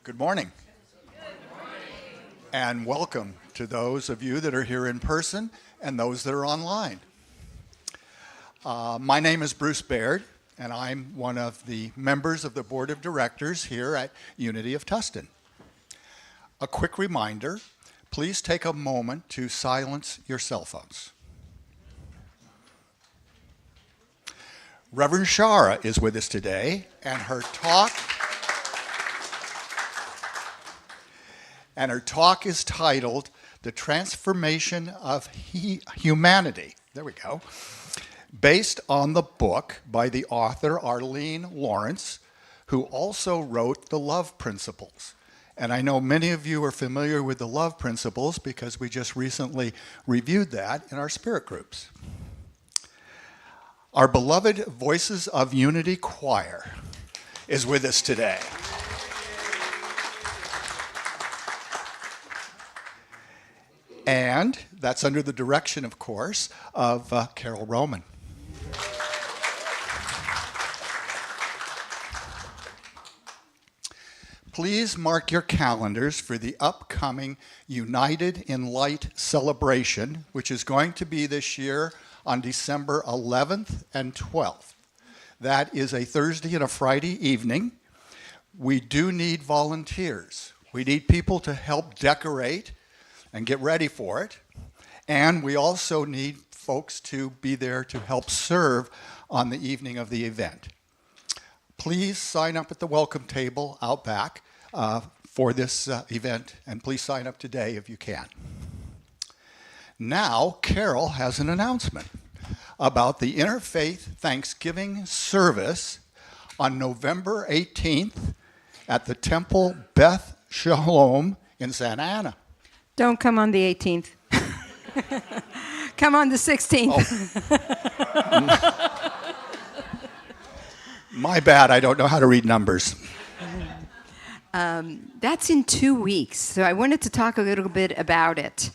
Good morning. And welcome to those of you that are here in person and those that are online. My name is Bruce Baird, and I'm one of the members of the Board of Directors here at Unity of Tustin. A quick reminder, please take a moment to silence your cell phones. Reverend Shara is with us today, and her talk is titled, The Transformation of Humanity. There we go. Based on the book by the author Arlene Lawrence, who also wrote The Love Principles. And I know many of you are familiar with the Love Principles because we just recently reviewed that in our spirit groups. Our beloved Voices of Unity Choir is with us today. And that's under the direction, of course, of Carol Roman. Please mark your calendars for the upcoming United in Light celebration, which is going to be this year on December 11th and 12th. That is a Thursday and a Friday evening. We do need volunteers. We need people to help decorate and get ready for it. And we also need folks to be there to help serve on the evening of the event. Please sign up at the welcome table out back for this event, and please sign up today if you can. Now, Carol has an announcement about the Interfaith Thanksgiving service on November 18th at the Temple Beth Shalom in Santa Ana. Don't come on the 18th. Come on the 16th. Oh. My bad, I don't know how to read numbers. That's in 2 weeks, so I wanted to talk a little bit about it.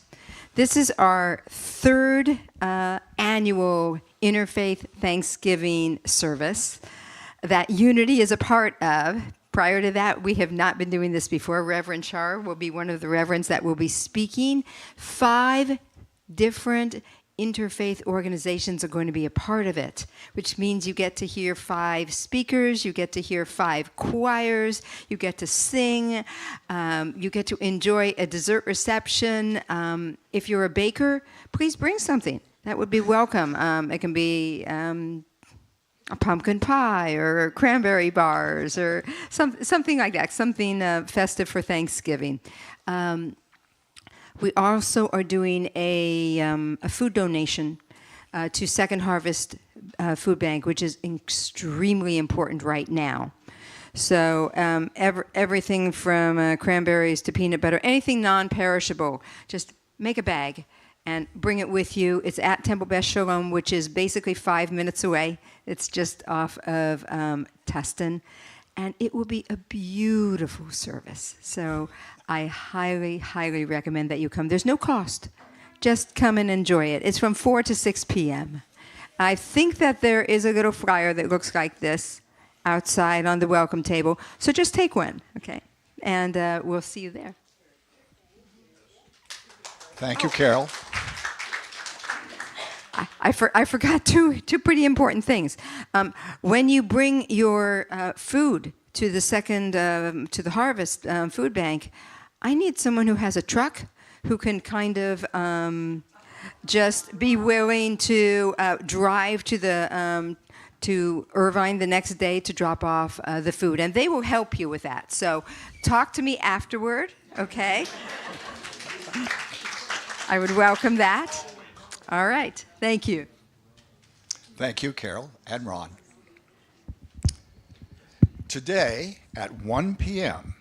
This is our third annual Interfaith Thanksgiving service that Unity is a part of. Prior to that, we have not been doing this before. Reverend Char will be one of the reverends that will be speaking. 5 different interfaith organizations are going to be a part of it, which means you get to hear 5 speakers, you get to hear 5 choirs, you get to sing, you get to enjoy a dessert reception. If you're a baker, please bring something. That would be welcome. It can be a pumpkin pie or cranberry bars or something like that, something festive for Thanksgiving. We also are doing a food donation to Second Harvest Food Bank, which is extremely important right now. So everything from cranberries to peanut butter, anything non-perishable, just make a bag and bring it with you. It's at Temple Beth Shalom, which is basically 5 minutes away. It's just off of Tustin. And it will be a beautiful service. So I highly, highly recommend that you come. There's no cost. Just come and enjoy it. It's from 4 to 6 p.m. I think that there is a little flyer that looks like this outside on the welcome table. So just take one, okay? And we'll see you there. Thank you, Carol. I forgot two pretty important things. When you bring your food to the Harvest Food Bank, I need someone who has a truck who can kind of just be willing to drive to Irvine the next day to drop off the food, and they will help you with that. So talk to me afterward, okay? I would welcome that. All right. Thank you. Thank you, Carol and Ron. Today at 1 p.m.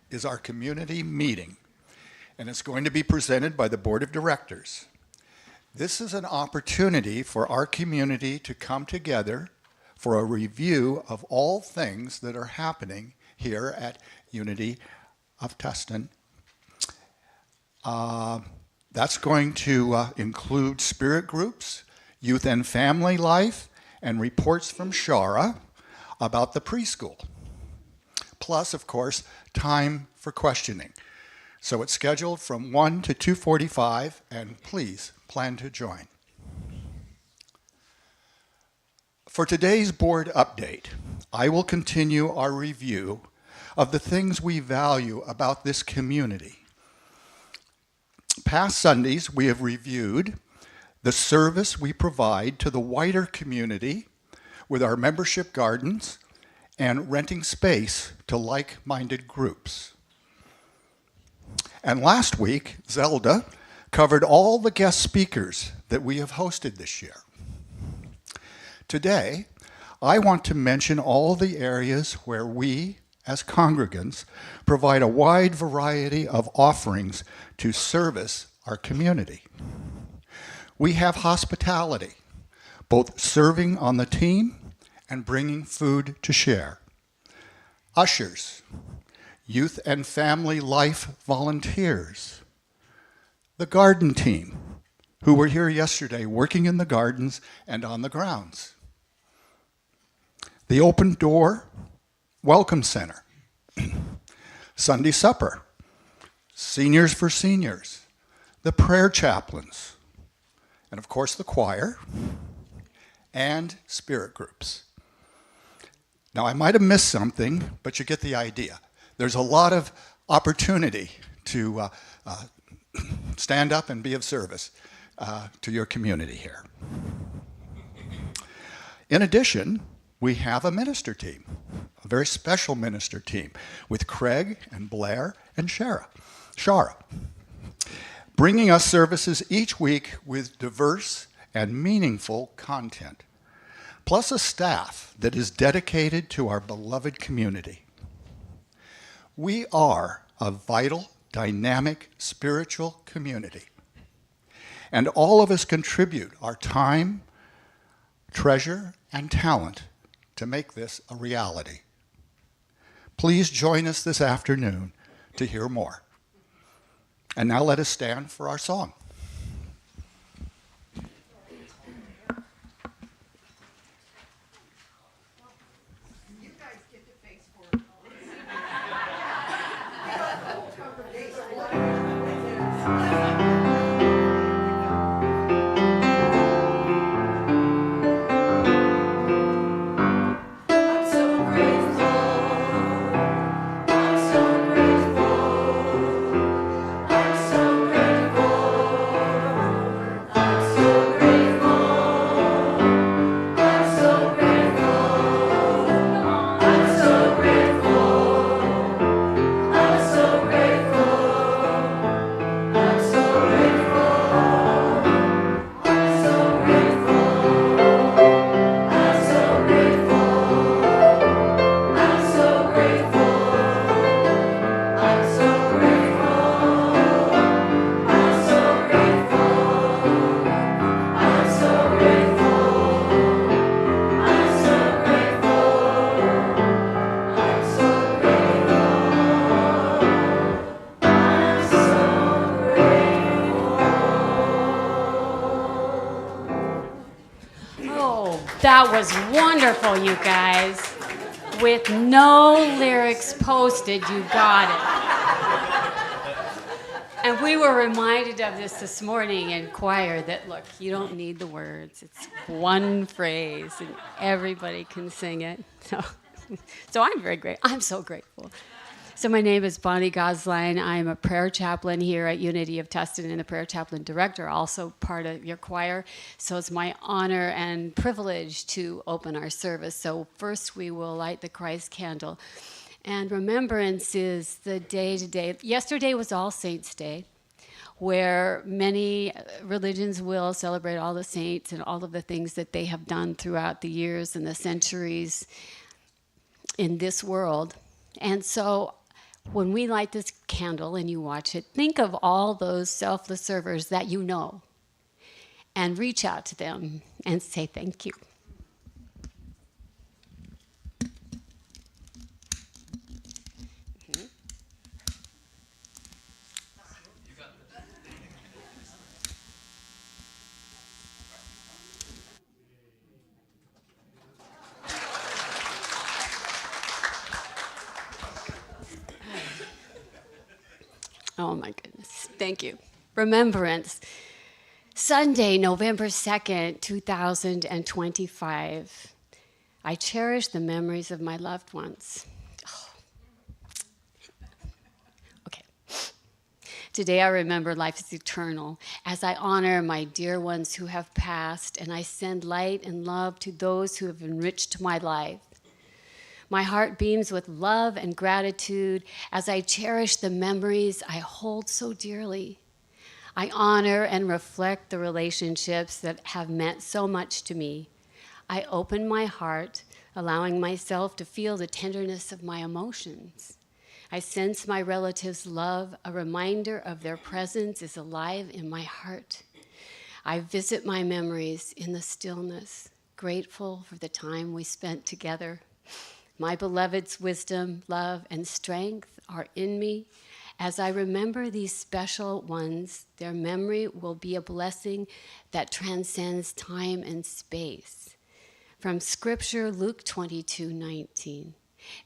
is our community meeting, and it's going to be presented by the Board of Directors. This is an opportunity for our community to come together for a review of all things that are happening here at Unity of Tustin. That's going to include spirit groups, youth and family life, and reports from Shara about the preschool. plus, of course, time for questioning. So it's scheduled from 1 to 2:45, and please plan to join. For today's board update, I will continue our review of the things we value about this community. Past Sundays, we have reviewed the service we provide to the wider community with our membership gardens and renting space to like-minded groups. And last week, Zelda covered all the guest speakers that we have hosted this year. Today, I want to mention all the areas where we, as congregants, provide a wide variety of offerings to service our community. We have hospitality, both serving on the team and bringing food to share. Ushers, youth and family life volunteers. The garden team, who were here yesterday working in the gardens and on the grounds. The Open Door Welcome Center. Sunday Supper. Seniors for Seniors. The prayer chaplains. And of course the choir. And spirit groups. Now I might have missed something, but you get the idea. There's a lot of opportunity to stand up and be of service to your community here. In addition, we have a minister team, a very special minister team with Craig and Blair and Shara, bringing us services each week with diverse and meaningful content, plus a staff that is dedicated to our beloved community. We are a vital, dynamic, spiritual community, and all of us contribute our time, treasure, and talent to make this a reality. Please join us this afternoon to hear more. And now let us stand for our song. You guys get to face forward. That was wonderful, you guys. With no lyrics posted, you got it. And we were reminded of this morning in choir that, look, you don't need the words. It's one phrase, and everybody can sing it. So I'm very grateful. I'm so grateful. So my name is Bonnie Gosline. I'm a prayer chaplain here at Unity of Tustin and the prayer chaplain director, also part of your choir. So it's my honor and privilege to open our service. So first we will light the Christ candle. And remembrance is the day-to-day. Yesterday was All Saints' Day, where many religions will celebrate all the saints and all of the things that they have done throughout the years and the centuries in this world. And so when we light this candle and you watch it, think of all those selfless servers that you know and reach out to them and say thank you. Oh my goodness. Thank you. Remembrance. Sunday, November 2nd, 2025. I cherish the memories of my loved ones. Oh. Okay. Today I remember life is eternal as I honor my dear ones who have passed, and I send light and love to those who have enriched my life. My heart beams with love and gratitude as I cherish the memories I hold so dearly. I honor and reflect the relationships that have meant so much to me. I open my heart, allowing myself to feel the tenderness of my emotions. I sense my relatives' love, a reminder of their presence is alive in my heart. I visit my memories in the stillness, grateful for the time we spent together. My beloved's wisdom, love, and strength are in me. As I remember these special ones, their memory will be a blessing that transcends time and space. From Scripture, Luke 22:19.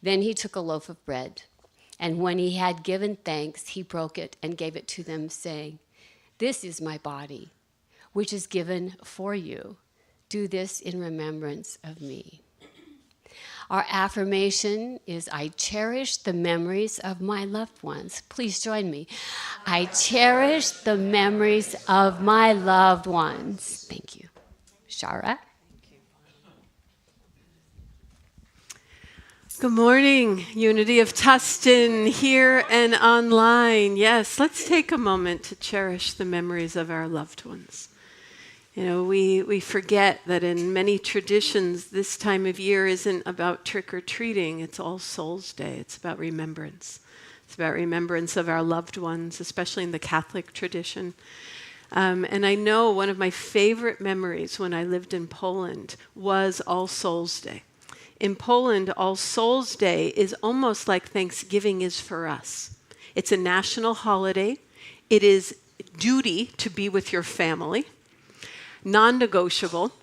Then he took a loaf of bread, and when he had given thanks, he broke it and gave it to them, saying, "This is my body, which is given for you. Do this in remembrance of me." Our affirmation is, I cherish the memories of my loved ones. Please join me. I cherish the memories of my loved ones. Thank you. Shara? Good morning, Unity of Tustin, here and online. Yes, let's take a moment to cherish the memories of our loved ones. You know, we forget that in many traditions, this time of year isn't about trick-or-treating. It's All Souls Day. It's about remembrance. It's about remembrance of our loved ones, especially in the Catholic tradition. And I know one of my favorite memories when I lived in Poland was All Souls Day. In Poland, All Souls Day is almost like Thanksgiving is for us. It's a national holiday. It is duty to be with your family. Non-negotiable,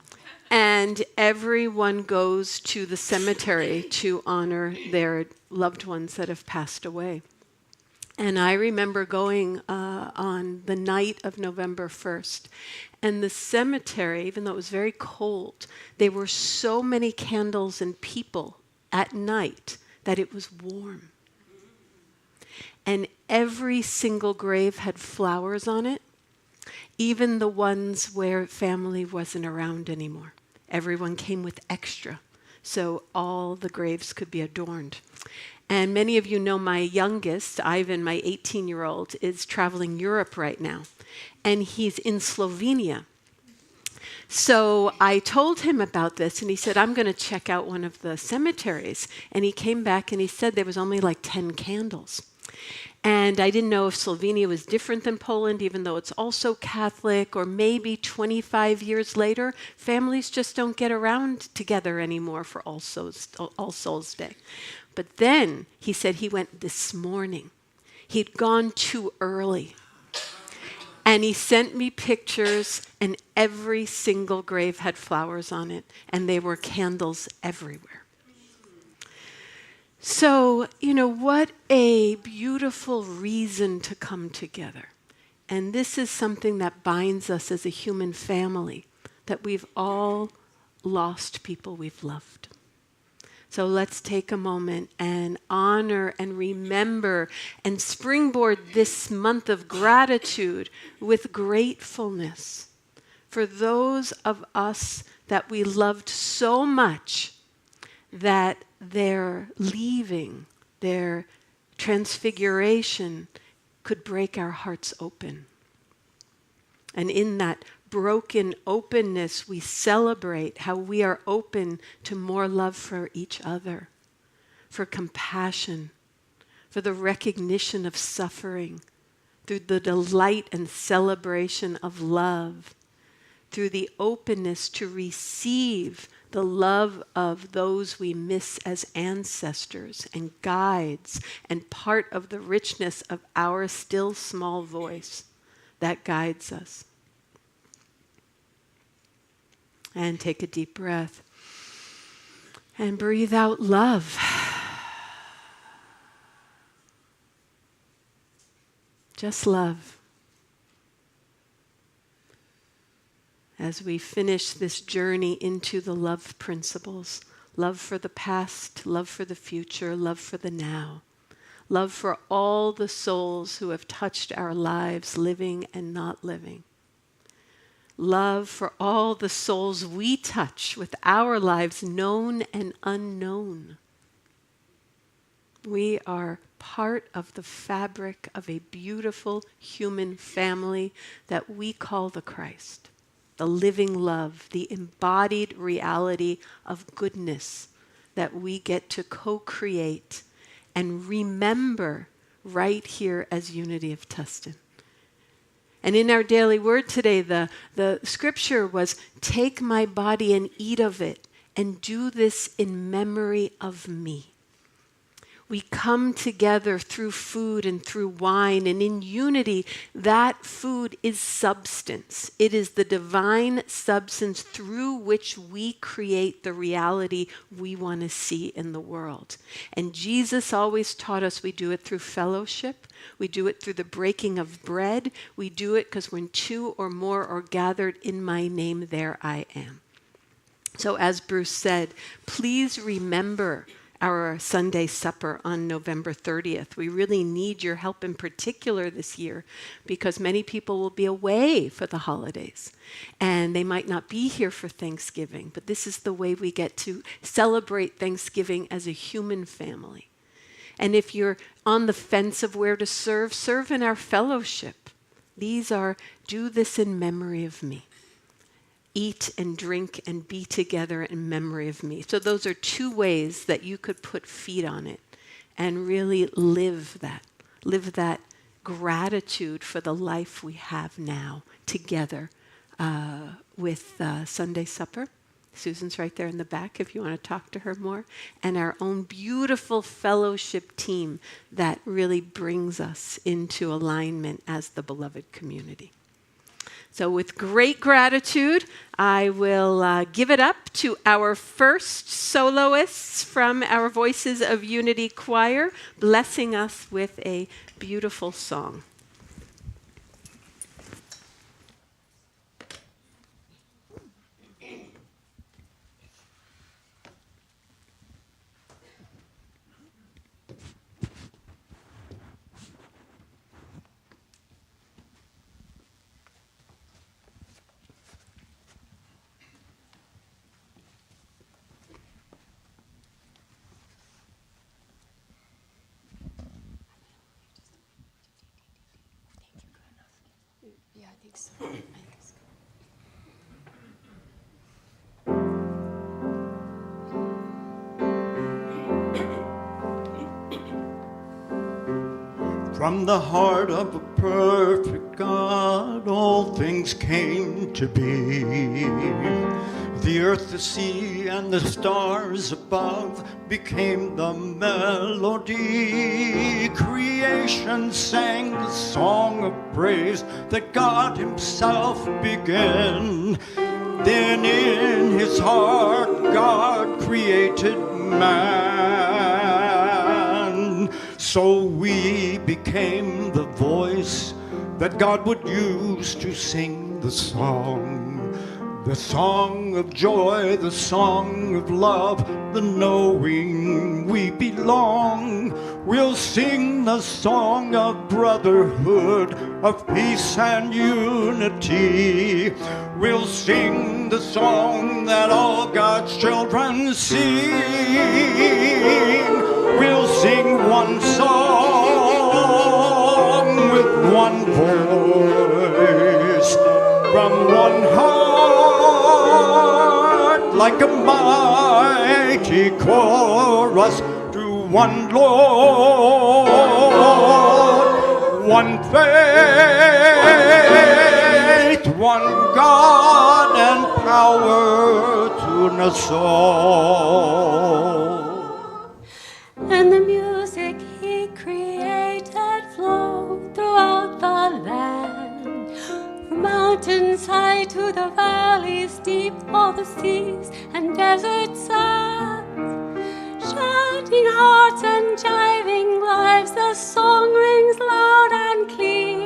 and everyone goes to the cemetery to honor their loved ones that have passed away. And I remember going on the night of November 1st, and the cemetery, even though it was very cold, there were so many candles and people at night that it was warm. And every single grave had flowers on it, even the ones where family wasn't around anymore. Everyone came with extra, so all the graves could be adorned. And many of you know my youngest, Ivan, my 18-year-old, is traveling Europe right now, and he's in Slovenia. So I told him about this, and he said, I'm going to check out one of the cemeteries. And he came back, and he said there was only like 10 candles. And I didn't know if Slovenia was different than Poland, even though it's also Catholic, or maybe 25 years later, families just don't get around together anymore for All Souls Day. But then he said he went this morning. He'd gone too early. And he sent me pictures, and every single grave had flowers on it, and there were candles everywhere. So, you know, what a beautiful reason to come together. And this is something that binds us as a human family, that we've all lost people we've loved. So let's take a moment and honor and remember and springboard this month of gratitude with gratefulness for those of us that we loved so much that their leaving, their transfiguration could break our hearts open. And in that broken openness, we celebrate how we are open to more love for each other, for compassion, for the recognition of suffering, through the delight and celebration of love, through the openness to receive the love of those we miss as ancestors and guides and part of the richness of our still small voice that guides us. And take a deep breath and breathe out love. Just love. As we finish this journey into the love principles, love for the past, love for the future, love for the now, love for all the souls who have touched our lives, living and not living, love for all the souls we touch with our lives, known and unknown. We are part of the fabric of a beautiful human family that we call the Christ. The living love, the embodied reality of goodness that we get to co-create and remember right here as Unity of Tustin. And in our daily word today, the scripture was, "Take my body and eat of it, and do this in memory of me." We come together through food and through wine, and in unity, that food is substance. It is the divine substance through which we create the reality we want to see in the world. And Jesus always taught us we do it through fellowship. We do it through the breaking of bread. We do it because when two or more are gathered in my name, there I am. So as Bruce said, please remember our Sunday supper on November 30th. We really need your help in particular this year because many people will be away for the holidays and they might not be here for Thanksgiving, but this is the way we get to celebrate Thanksgiving as a human family. And if you're on the fence of where to serve, serve in our fellowship. These are, do this in memory of me. Eat and drink and be together in memory of me. So those are two ways that you could put feet on it and really live that gratitude for the life we have now together with Sunday supper. Susan's right there in the back if you want to talk to her more. And our own beautiful fellowship team that really brings us into alignment as the beloved community. So with great gratitude, I will give it up to our first soloists from our Voices of Unity choir, blessing us with a beautiful song. Yeah, I think so. From the heart of a perfect God, all things came to be. The earth, the sea, and the stars above became the melody. Creation sang the song of praise that God himself began. Then in his heart, God created man. So we became the voice that God would use to sing the song of joy, the song of love, the knowing we belong. We'll sing the song of brotherhood, of peace and unity. We'll sing the song that all God's children sing. We'll sing one song with one voice from one heart, like a mighty chorus to one Lord, one faith, one God, and power to us all. And the music he created flowed throughout the land, from mountainside to the valleys deep, all the seas and desert sands. Shouting hearts and jiving lives, the song rings loud and clear.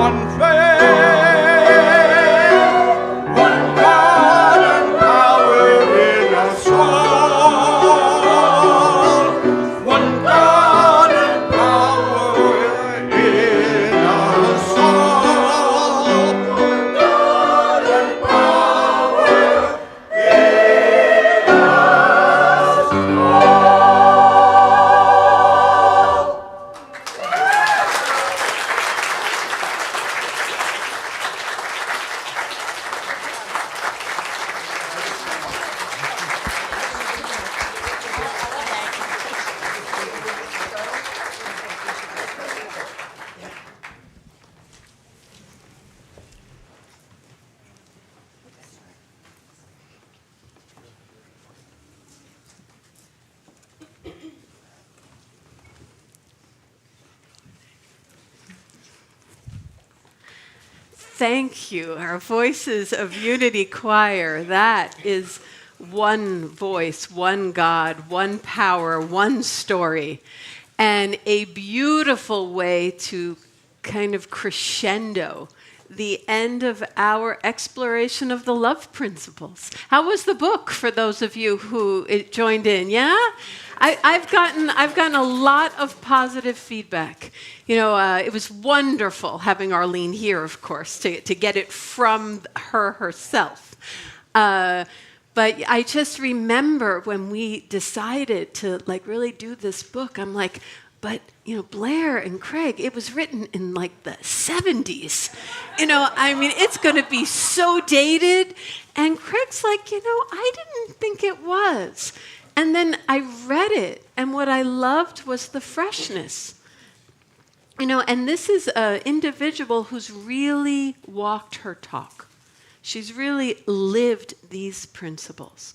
one faith, one God and power in us all. One God and power in us all. One God and power in us all. Thank you, our Voices of Unity Choir. That is one voice, one God, one power, one story, and a beautiful way to kind of crescendo the end of our exploration of the love principles. How was the book for those of you who joined in? Yeah? I've gotten a lot of positive feedback. You know, it was wonderful having Arlene here, of course, to get it from her herself. But I just remember when we decided to really do this book, I'm like, but Blair and Craig, it was written in like the 70s. I mean, it's going to be so dated. And Craig's like, I didn't think it was. And then I read it, and what I loved was the freshness. And this is an individual who's really walked her talk. She's really lived these principles.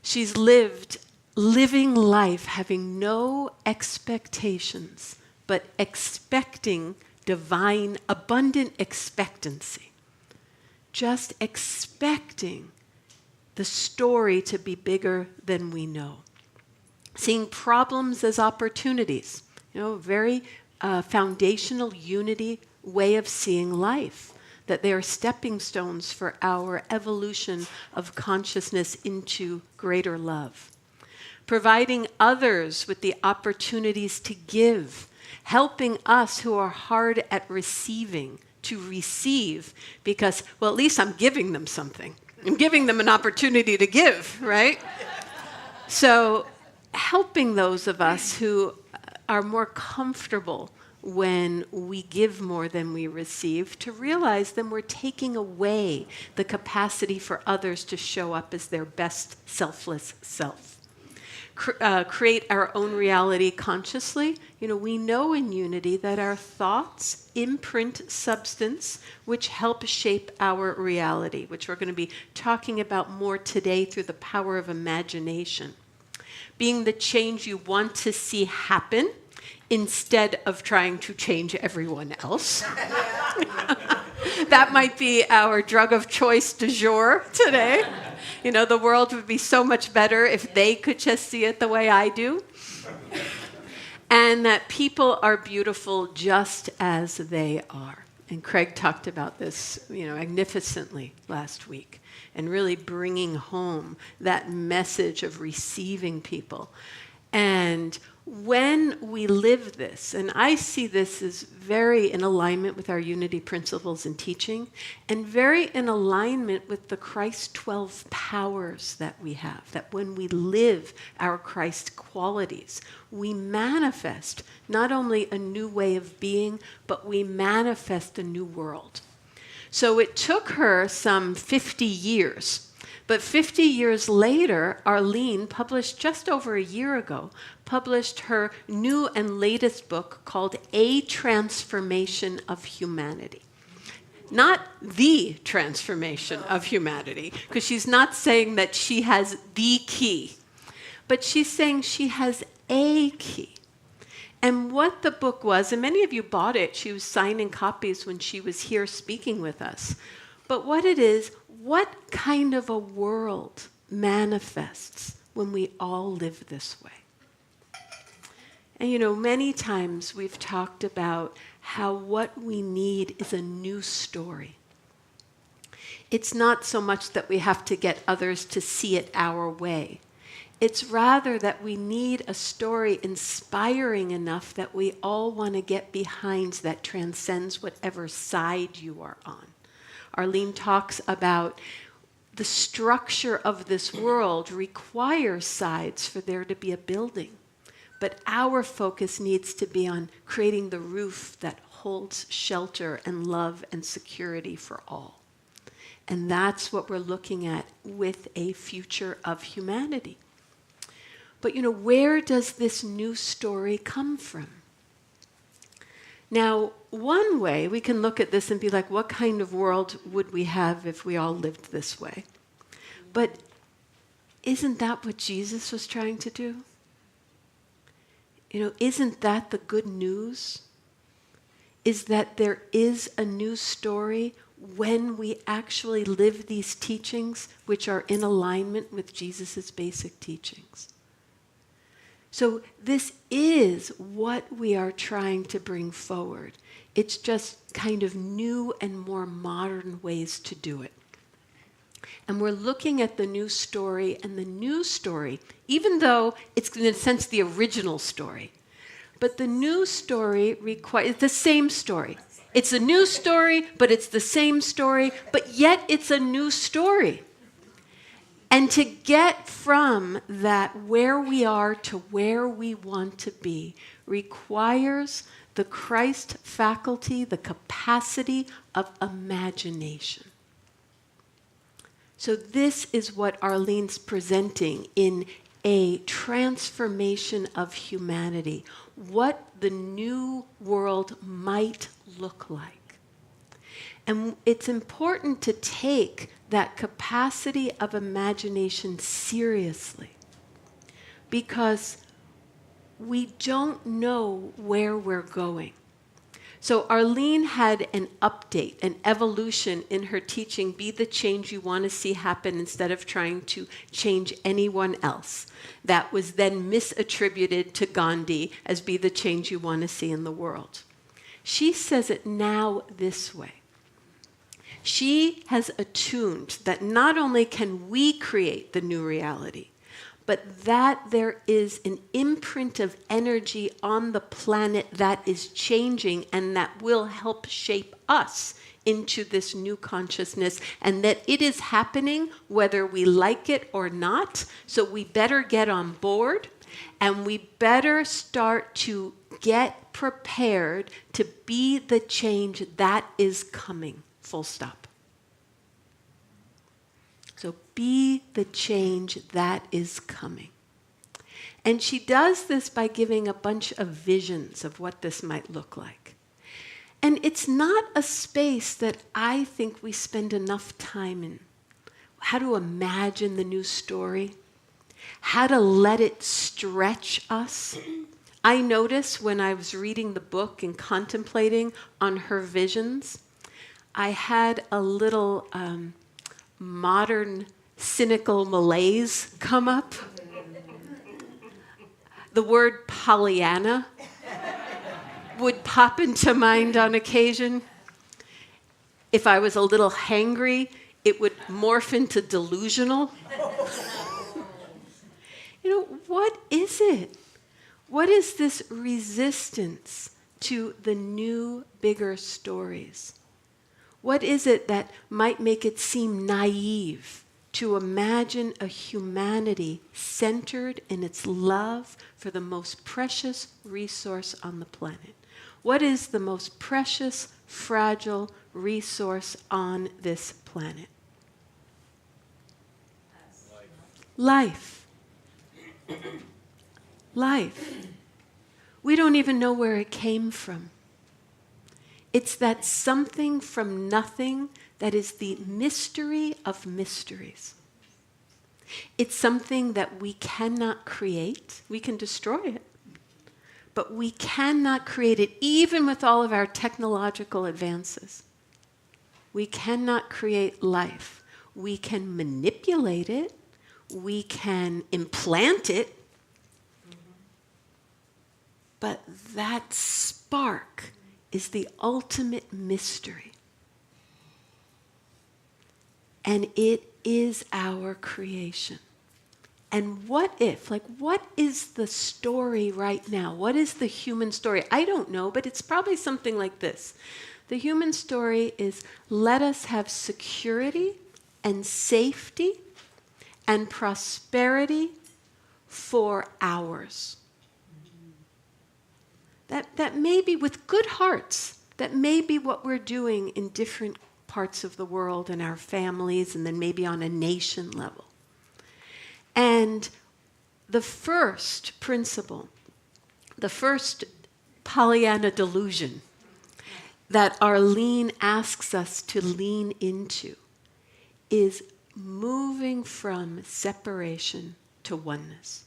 She's living life having no expectations, but expecting divine, abundant expectancy. Just expecting the story to be bigger than we know. Seeing problems as opportunities. Very foundational unity way of seeing life. That they are stepping stones for our evolution of consciousness into greater love. Providing others with the opportunities to give. Helping us who are hard at receiving to receive because, well, at least I'm giving them something. I'm giving them an opportunity to give, right? So helping those of us who are more comfortable when we give more than we receive to realize then we're taking away the capacity for others to show up as their best selfless self. Create our own reality consciously. We know in unity that our thoughts imprint substance, which help shape our reality, which we're going to be talking about more today through the power of imagination. Being the change you want to see happen instead of trying to change everyone else. That might be our drug of choice du jour today. The world would be so much better if they could just see it the way I do. And that people are beautiful just as they are. And Craig talked about this, magnificently last week, and really bringing home that message of receiving people. And when we live this, and I see this as very in alignment with our unity principles and teaching, and very in alignment with the Christ 12 powers that we have, that when we live our Christ qualities, we manifest not only a new way of being, but we manifest a new world. So it took her some 50 years. But 50 years later, Arlene, published just over a year ago, published her new and latest book called A Transformation of Humanity. Not the transformation of humanity, because she's not saying that she has the key, but she's saying she has a key. And what the book was, and many of you bought it, she was signing copies when she was here speaking with us. But what it is, what kind of a world manifests when we all live this way? And many times we've talked about how what we need is a new story. It's not so much that we have to get others to see it our way. It's rather that we need a story inspiring enough that we all want to get behind, that transcends whatever side you are on. Arlene talks about the structure of this world requires sides for there to be a building. But our focus needs to be on creating the roof that holds shelter and love and security for all. And that's what we're looking at with a future of humanity. But where does this new story come from? Now, one way we can look at this and be like, what kind of world would we have if we all lived this way? But isn't that what Jesus was trying to do? Isn't that the good news? Is that there is a new story when we actually live these teachings which are in alignment with Jesus' basic teachings. So this is what we are trying to bring forward. It's just kind of new and more modern ways to do it. And we're looking at the new story, and the new story, even though it's in a sense the original story, but the new story requires the same story. It's a new story, but it's the same story, but yet it's a new story. And to get from that where we are to where we want to be requires the Christ faculty, the capacity of imagination. So this is what Arlene's presenting in a transformation of humanity, what the new world might look like. And it's important to take that capacity of imagination seriously, because we don't know where we're going. So Arlene had an update, an evolution in her teaching, be the change you want to see happen instead of trying to change anyone else. That was then misattributed to Gandhi as be the change you want to see in the world. She says it now this way. She has attuned that not only can we create the new reality, but that there is an imprint of energy on the planet that is changing and that will help shape us into this new consciousness, and that it is happening whether we like it or not. So we better get on board, and we better start to get prepared to be the change that is coming, full stop. So be the change that is coming. And she does this by giving a bunch of visions of what this might look like. And it's not a space that I think we spend enough time in. How to imagine the new story, how to let it stretch us. I noticed when I was reading the book and contemplating on her visions, I had a little modern cynical malaise come up. The word Pollyanna would pop into mind on occasion. If I was a little hangry, it would morph into delusional. What is it? What is this resistance to the new, bigger stories? What is it that might make it seem naive to imagine a humanity centered in its love for the most precious resource on the planet? What is the most precious, fragile resource on this planet? Life. Life. We don't even know where it came from. It's that something from nothing that is the mystery of mysteries. It's something that we cannot create. We can destroy it, but we cannot create it, even with all of our technological advances. We cannot create life. We can manipulate it. We can implant it. But that spark is the ultimate mystery. And it is our creation. And what if, what is the story right now? What is the human story? I don't know, but it's probably something like this. The human story is, let us have security and safety and prosperity for ours. That may be, with good hearts, that may be what we're doing in different parts of the world and our families, and then maybe on a nation level. And the first principle, the first Pollyanna delusion that Arlene asks us to lean into is moving from separation to oneness.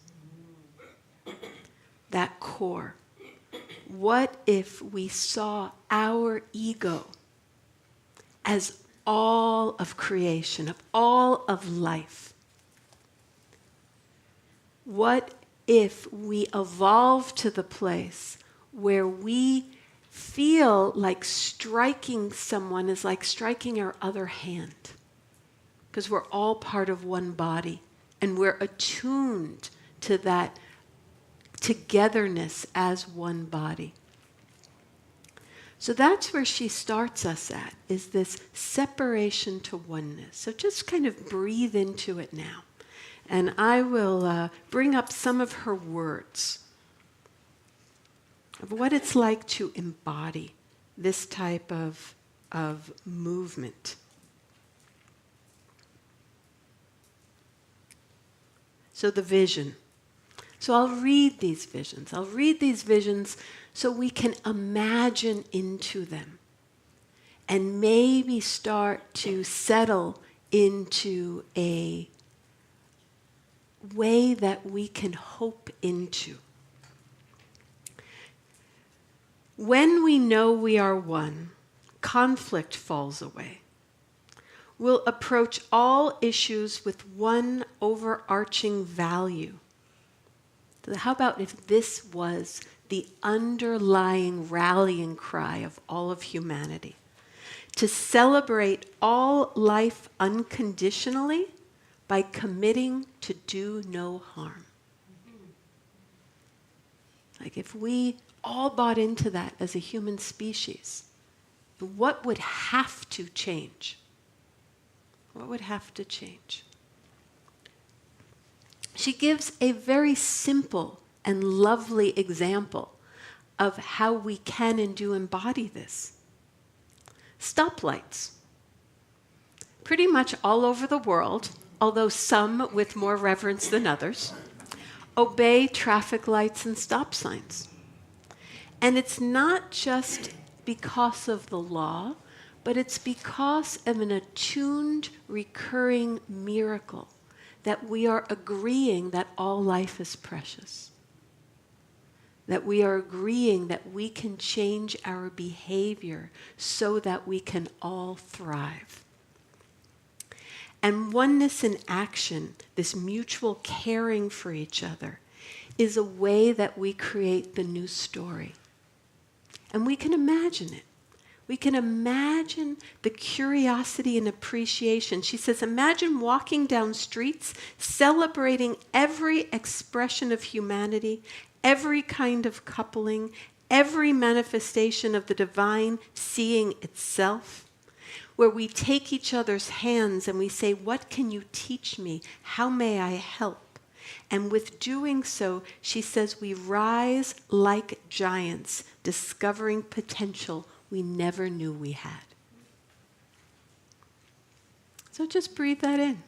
That core. What if we saw our ego as all of creation, of all of life? What if we evolve to the place where we feel like striking someone is like striking our other hand? Because we're all part of one body, and we're attuned to that togetherness as one body. So that's where she starts us at, is this separation to oneness. So just kind of breathe into it now. And I will bring up some of her words of what it's like to embody this type of movement. So the vision. So I'll read these visions. I'll read these visions so we can imagine into them and maybe start to settle into a way that we can hope into. When we know we are one, conflict falls away. We'll approach all issues with one overarching value. So how about if this was the underlying rallying cry of all of humanity? To celebrate all life unconditionally by committing to do no harm. Like if we all bought into that as a human species, what would have to change? What would have to change? She gives a very simple and lovely example of how we can and do embody this. Stoplights. Pretty much all over the world, although some with more reverence than others, obey traffic lights and stop signs. And it's not just because of the law, but it's because of an attuned, recurring miracle that we are agreeing that all life is precious. That we are agreeing that we can change our behavior so that we can all thrive. And oneness in action, this mutual caring for each other, is a way that we create the new story. And we can imagine it. We can imagine the curiosity and appreciation. She says, imagine walking down streets, celebrating every expression of humanity, every kind of coupling, every manifestation of the divine seeing itself, where we take each other's hands and we say, what can you teach me? How may I help? And with doing so, she says, we rise like giants, discovering potential we never knew we had. So just breathe that in.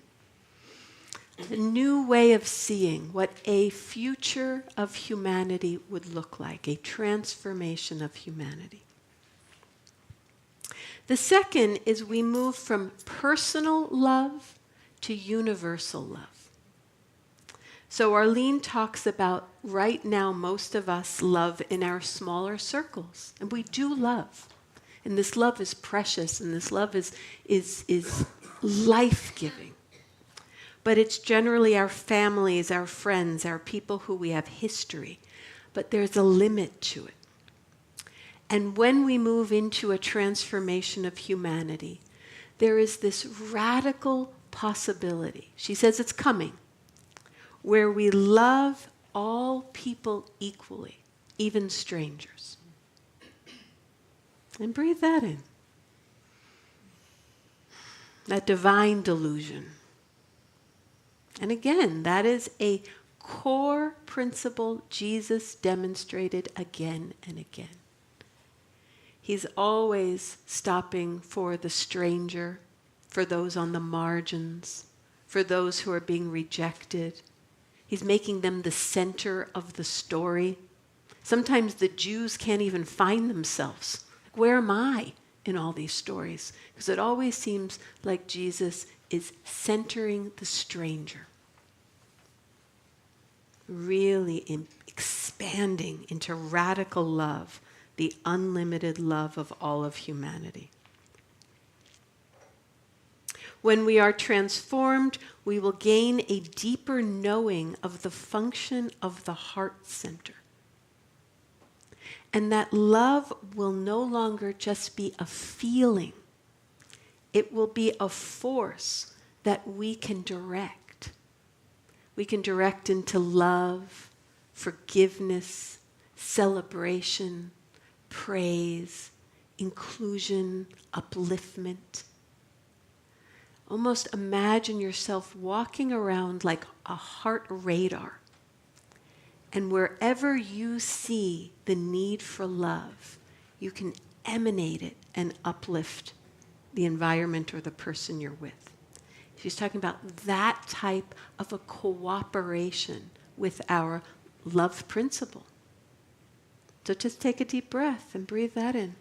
A new way of seeing what a future of humanity would look like, a transformation of humanity. The second is we move from personal love to universal love. So Arlene talks about right now most of us love in our smaller circles, and we do love. And this love is precious, and this love is life-giving. But it's generally our families, our friends, our people who we have history. But there's a limit to it. And when we move into a transformation of humanity, there is this radical possibility. She says it's coming, where we love all people equally, even strangers. And breathe that in. That divine delusion. And again, that is a core principle Jesus demonstrated again and again. He's always stopping for the stranger, for those on the margins, for those who are being rejected. He's making them the center of the story. Sometimes the Jews can't even find themselves. Like, where am I in all these stories? Because it always seems like Jesus is centering the stranger. Really expanding into radical love, the unlimited love of all of humanity. When we are transformed, we will gain a deeper knowing of the function of the heart center. And that love will no longer just be a feeling. It will be a force that we can direct. We can direct into love, forgiveness, celebration, praise, inclusion, upliftment. Almost imagine yourself walking around like a heart radar. And wherever you see the need for love, you can emanate it and uplift the environment or the person you're with. She's talking about that type of a cooperation with our love principle. So just take a deep breath and breathe that in.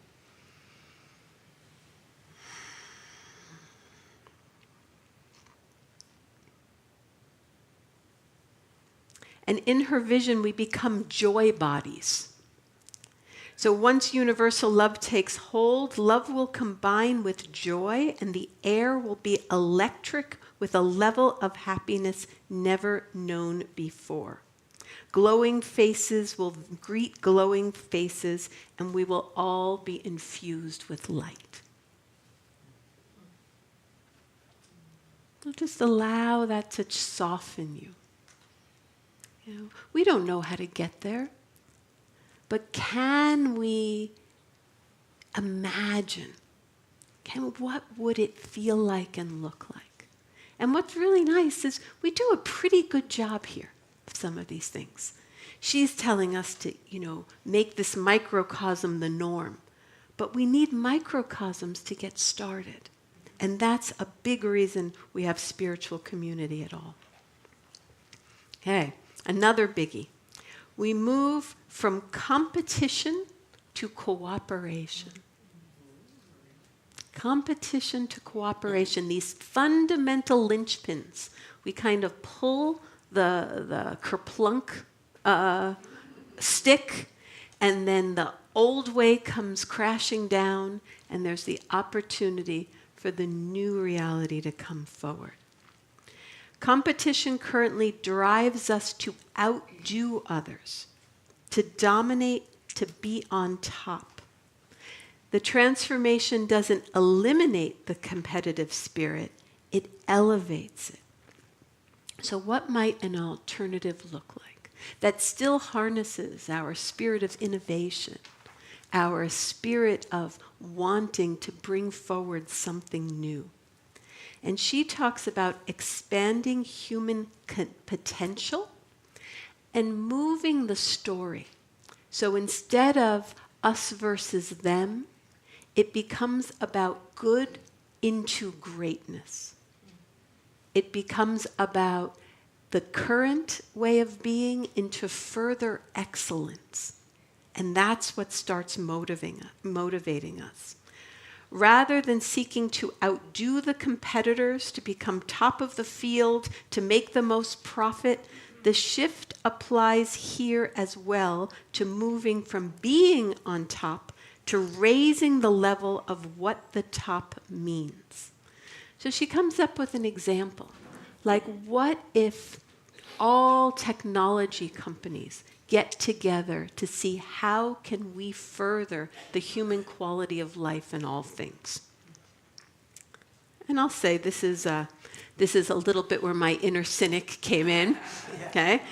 And in her vision, we become joy bodies. So once universal love takes hold, love will combine with joy, and the air will be electric with a level of happiness never known before. Glowing faces will greet glowing faces, and we will all be infused with light. So just allow that to soften you. You know, we don't know how to get there, but can we imagine? What would it feel like and look like? And what's really nice is we do a pretty good job here of some of these things. She's telling us to, make this microcosm the norm, but we need microcosms to get started. And that's a big reason we have spiritual community at all. Okay. Another biggie. We move from competition to cooperation. Competition to cooperation, these fundamental linchpins. We kind of pull the kerplunk stick, and then the old way comes crashing down, and there's the opportunity for the new reality to come forward. Competition currently drives us to outdo others, to dominate, to be on top. The transformation doesn't eliminate the competitive spirit, it elevates it. So what might an alternative look like that still harnesses our spirit of innovation, our spirit of wanting to bring forward something new? And she talks about expanding human potential and moving the story. So instead of us versus them, it becomes about good into greatness. It becomes about the current way of being into further excellence. And that's what starts motivating us. Rather than seeking to outdo the competitors, to become top of the field, to make the most profit, the shift applies here as well to moving from being on top to raising the level of what the top means. So she comes up with an example. Like, what if all technology companies get together to see how can we further the human quality of life in all things. And I'll say this is a little bit where my inner cynic came in, okay?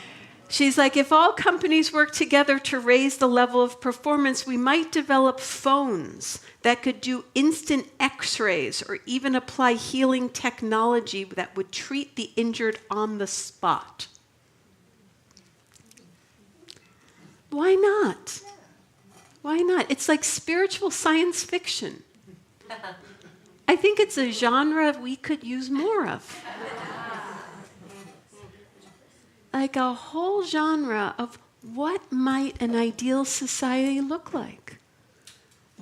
She's like, if all companies work together to raise the level of performance, we might develop phones that could do instant x-rays or even apply healing technology that would treat the injured on the spot. Why not? Why not? It's like spiritual science fiction. I think it's a genre we could use more of. Like a whole genre of what might an ideal society look like?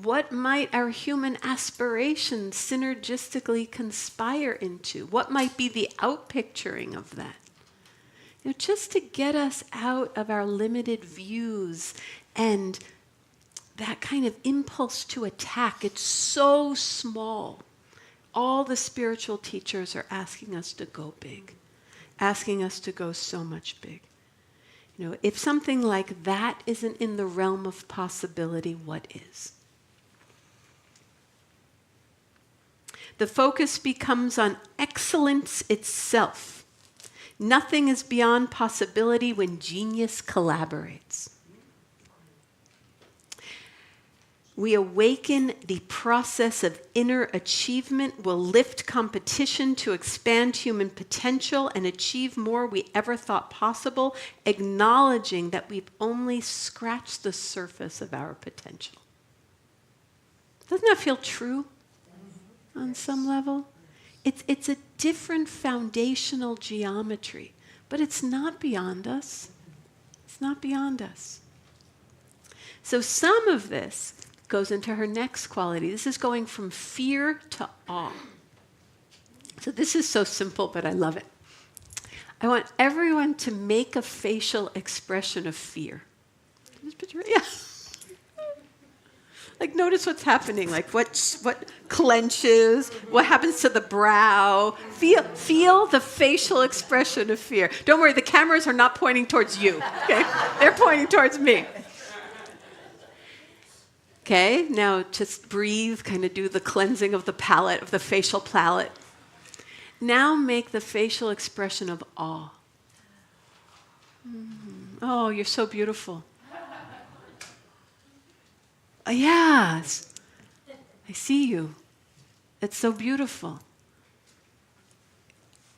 What might our human aspirations synergistically conspire into? What might be the outpicturing of that? You know, just to get us out of our limited views and that kind of impulse to attack. It's so small. All the spiritual teachers are asking us to go big, asking us to go so much big. You know, if something like that isn't in the realm of possibility, what is? The focus becomes on excellence itself. Nothing is beyond possibility when genius collaborates. We awaken the process of inner achievement, will lift competition to expand human potential and achieve more we ever thought possible, acknowledging that we've only scratched the surface of our potential. Doesn't that feel true on some level? It's a different foundational geometry, but it's not beyond us. It's not beyond us. So some of this goes into her next quality. This is going from fear to awe. So this is so simple, but I love it. I want everyone to make a facial expression of fear. Just picture it, yeah. Like notice what's happening, like what clenches, what happens to the brow. Feel the facial expression of fear. Don't worry, the cameras are not pointing towards you, okay? They're pointing towards me. Okay, now just breathe, kind of do the cleansing of the palate, of the facial palate. Now make the facial expression of awe. Oh, you're so beautiful. Yes, I see you. It's so beautiful.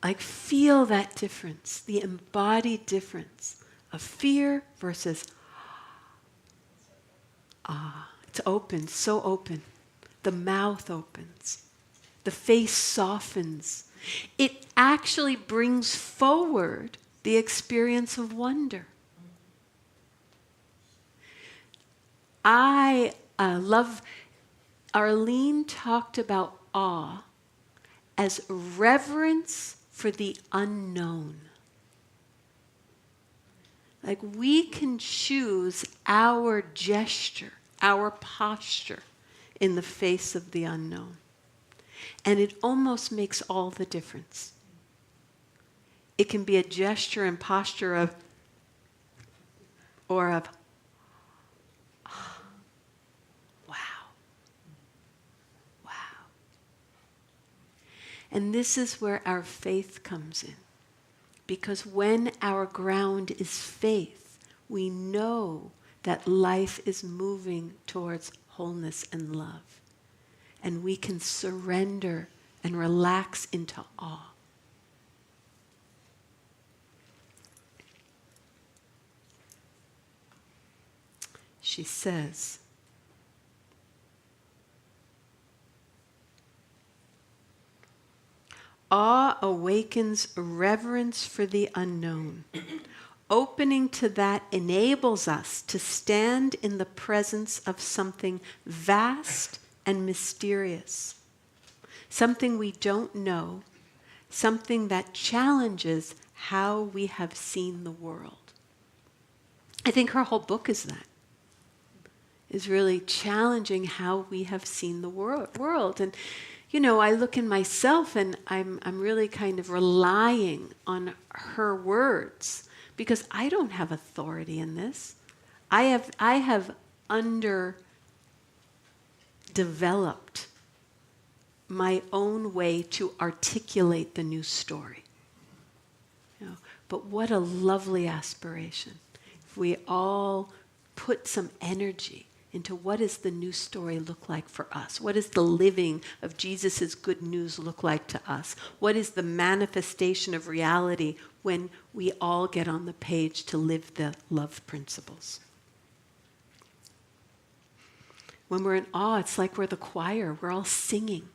Like feel that difference, the embodied difference of fear versus ah. It's open, so open. The mouth opens. The face softens. It actually brings forward the experience of wonder. I love, Arlene talked about awe as reverence for the unknown. Like we can choose our gesture, our posture in the face of the unknown. And it almost makes all the difference. It can be a gesture and posture of, or of, oh, wow, wow. And this is where our faith comes in. Because when our ground is faith, we know that life is moving towards wholeness and love. And we can surrender and relax into awe. She says, awe awakens reverence for the unknown. Opening to that enables us to stand in the presence of something vast and mysterious, something we don't know, something that challenges how we have seen the world. I think her whole book is that, is really challenging how we have seen the world. And, you know, I look in myself and I'm really kind of relying on her words, because I don't have authority in this. I have underdeveloped my own way to articulate the new story. You know, but what a lovely aspiration. If we all put some energy into what does the new story look like for us? What does the living of Jesus' good news look like to us? What is the manifestation of reality when we all get on the page to live the love principles? When we're in awe, it's like we're the choir. We're all singing.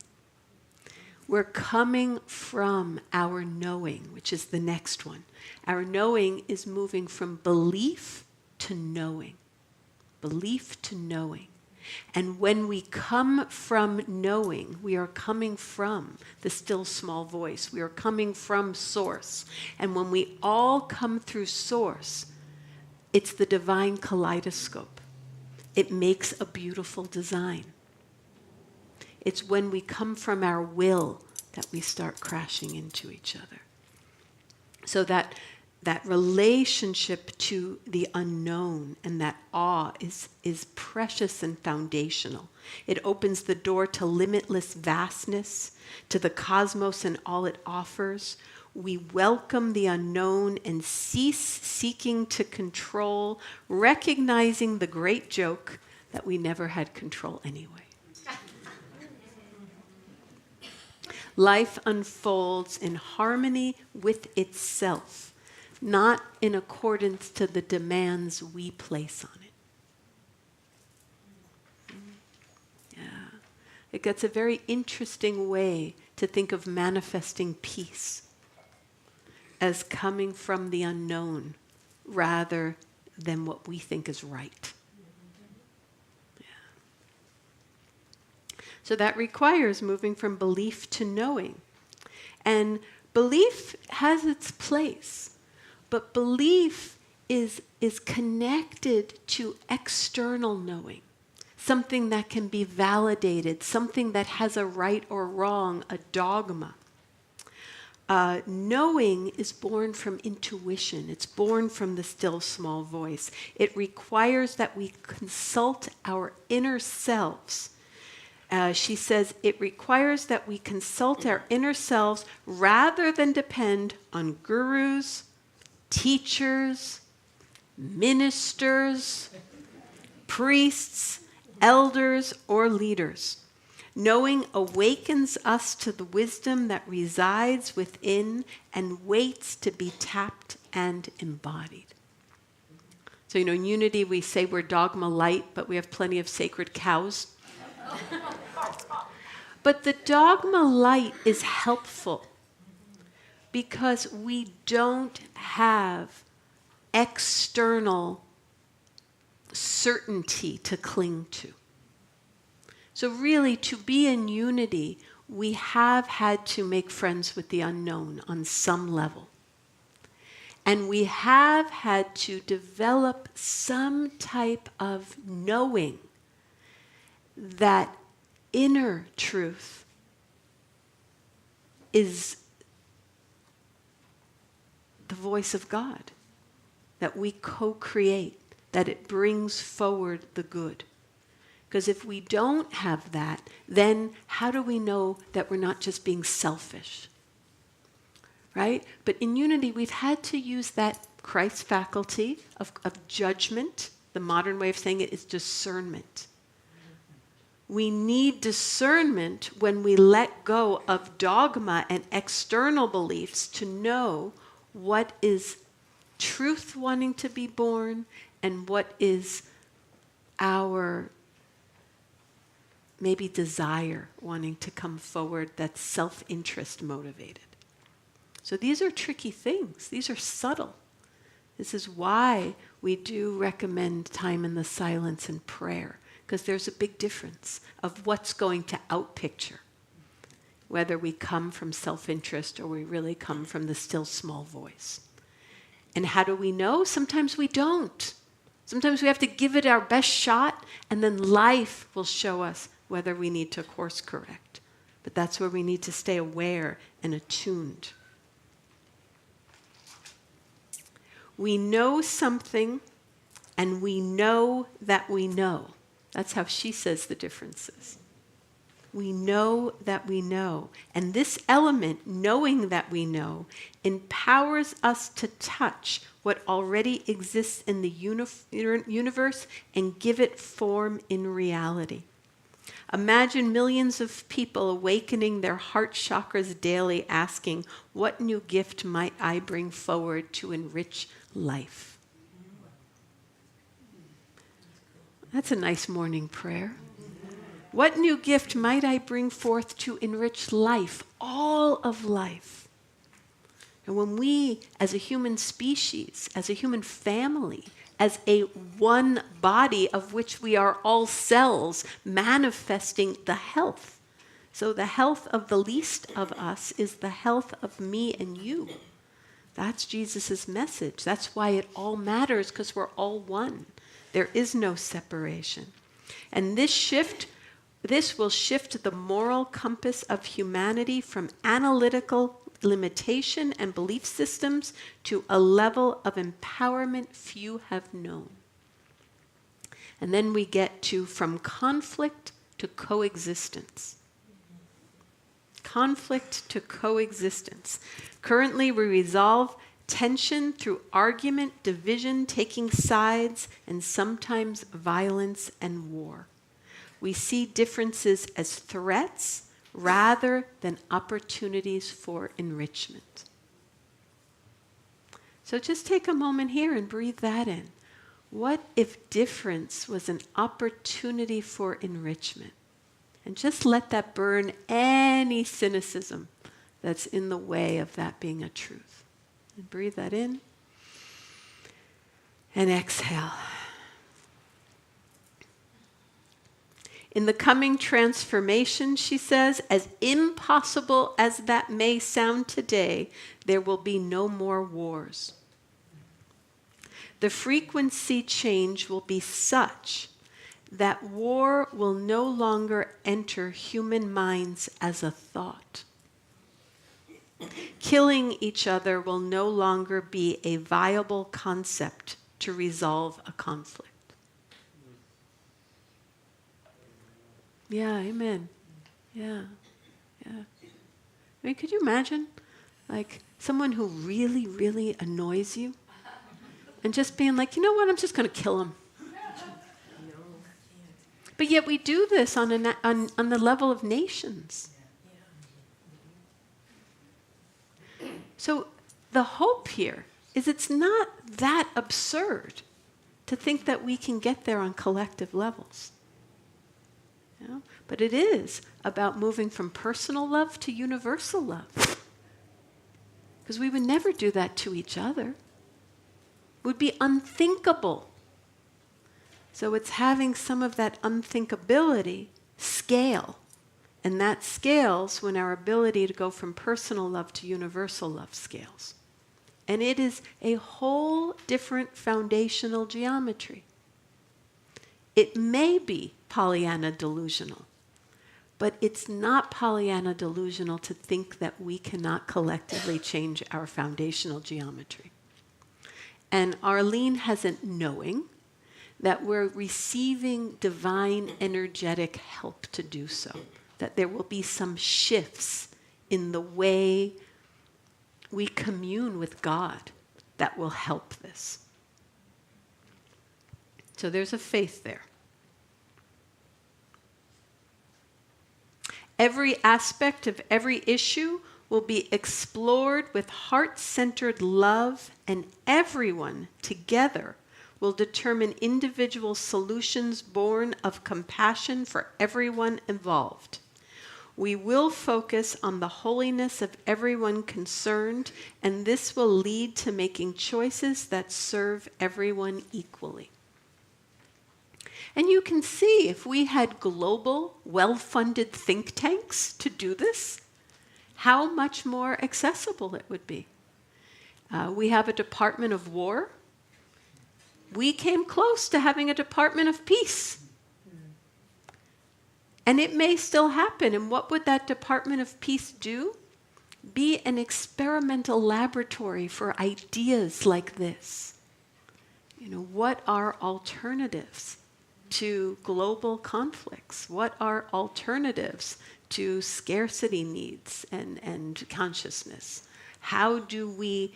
We're coming from our knowing, which is the next one. Our knowing is moving from belief to knowing. Belief to knowing. And when we come from knowing, we are coming from the still small voice. We are coming from source. And when we all come through source, it's the divine kaleidoscope. It makes a beautiful design. It's when we come from our will that we start crashing into each other. So that relationship to the unknown and that awe is precious and foundational. It opens the door to limitless vastness, to the cosmos and all it offers. We welcome the unknown and cease seeking to control, recognizing the great joke that we never had control anyway. Life unfolds in harmony with itself, not in accordance to the demands we place on it. Yeah. It gets a very interesting way to think of manifesting peace as coming from the unknown rather than what we think is right. Yeah. So that requires moving from belief to knowing. And belief has its place. But belief is connected to external knowing, something that can be validated, something that has a right or wrong, a dogma. Knowing is born from intuition. It's born from the still small voice. It requires that we consult our inner selves. She says it requires that we consult our inner selves rather than depend on gurus, teachers, ministers, priests, elders, or leaders. Knowing awakens us to the wisdom that resides within and waits to be tapped and embodied. So, in Unity we say we're dogma light, but we have plenty of sacred cows. But the dogma light is helpful because we don't have external certainty to cling to. So really, to be in unity, we have had to make friends with the unknown on some level. And we have had to develop some type of knowing that inner truth is the voice of God, that we co-create, that it brings forward the good. Because if we don't have that, then how do we know that we're not just being selfish? Right? But in unity, we've had to use that Christ faculty of judgment. The modern way of saying it is discernment. We need discernment when we let go of dogma and external beliefs to know what is truth wanting to be born and what is our maybe desire wanting to come forward that's self-interest motivated. So these are tricky things. These are subtle. This is why we do recommend time in the silence and prayer, because there's a big difference of what's going to outpicture, whether we come from self-interest or we really come from the still small voice. And how do we know? Sometimes we don't. Sometimes we have to give it our best shot, and then life will show us whether we need to course correct. But that's where we need to stay aware and attuned. We know something, and we know that we know. That's how she says the difference is. We know that we know. And this element, knowing that we know, empowers us to touch what already exists in the universe and give it form in reality. Imagine millions of people awakening their heart chakras daily, asking, what new gift might I bring forward to enrich life? That's a nice morning prayer. What new gift might I bring forth to enrich life, all of life? And when we, as a human species, as a human family, as a one body of which we are all cells, manifesting the health. So the health of the least of us is the health of me and you. That's Jesus' message. That's why it all matters, because we're all one. There is no separation. And this will shift the moral compass of humanity from analytical limitation and belief systems to a level of empowerment few have known. And then we get to from conflict to coexistence. Conflict to coexistence. Currently, we resolve tension through argument, division, taking sides, and sometimes violence and war. We see differences as threats rather than opportunities for enrichment. So just take a moment here and breathe that in. What if difference was an opportunity for enrichment? And just let that burn any cynicism that's in the way of that being a truth. And breathe that in. And exhale. In the coming transformation, she says, as impossible as that may sound today, there will be no more wars. The frequency change will be such that war will no longer enter human minds as a thought. Killing each other will no longer be a viable concept to resolve a conflict. Yeah, amen. Yeah. I mean, could you imagine, like, someone who really, really annoys you and just being like, you know what, I'm just going to kill him. But yet we do this on the level of nations. So the hope here is it's not that absurd to think that we can get there on collective levels. You know? But it is about moving from personal love to universal love. Because we would never do that to each other. It would be unthinkable. So it's having some of that unthinkability scale. And that scales when our ability to go from personal love to universal love scales. And it is a whole different foundational geometry. It may be Pollyanna delusional, but it's not Pollyanna delusional to think that we cannot collectively change our foundational geometry. And Arlene has a knowing that we're receiving divine energetic help to do so, that there will be some shifts in the way we commune with God that will help this. So there's a faith there. Every aspect of every issue will be explored with heart-centered love, and everyone together will determine individual solutions born of compassion for everyone involved. We will focus on the holiness of everyone concerned, and this will lead to making choices that serve everyone equally. And you can see if we had global, well-funded think tanks to do this, how much more accessible it would be. We have a Department of War. We came close to having a Department of Peace. And it may still happen. And what would that Department of Peace do? be an experimental laboratory for ideas like this. What are alternatives to global conflicts? What are alternatives to scarcity needs and consciousness? How do we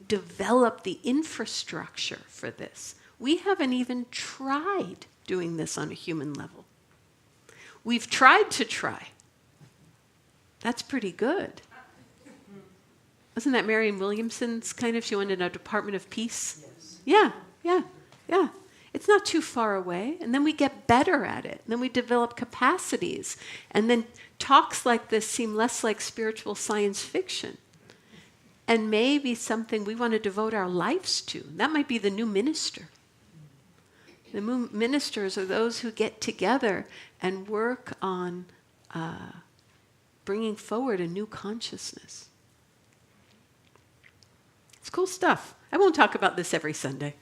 develop the infrastructure for this? We haven't even tried doing this on a human level. We've tried to try. That's pretty good. Wasn't that Marianne Williamson's she wanted a Department of Peace? Yes. Yeah. It's not too far away. And then we get better at it. And then we develop capacities. And then talks like this seem less like spiritual science fiction. And maybe something we want to devote our lives to. That might be the new minister. The ministers are those who get together and work on bringing forward a new consciousness. It's cool stuff. I won't talk about this every Sunday.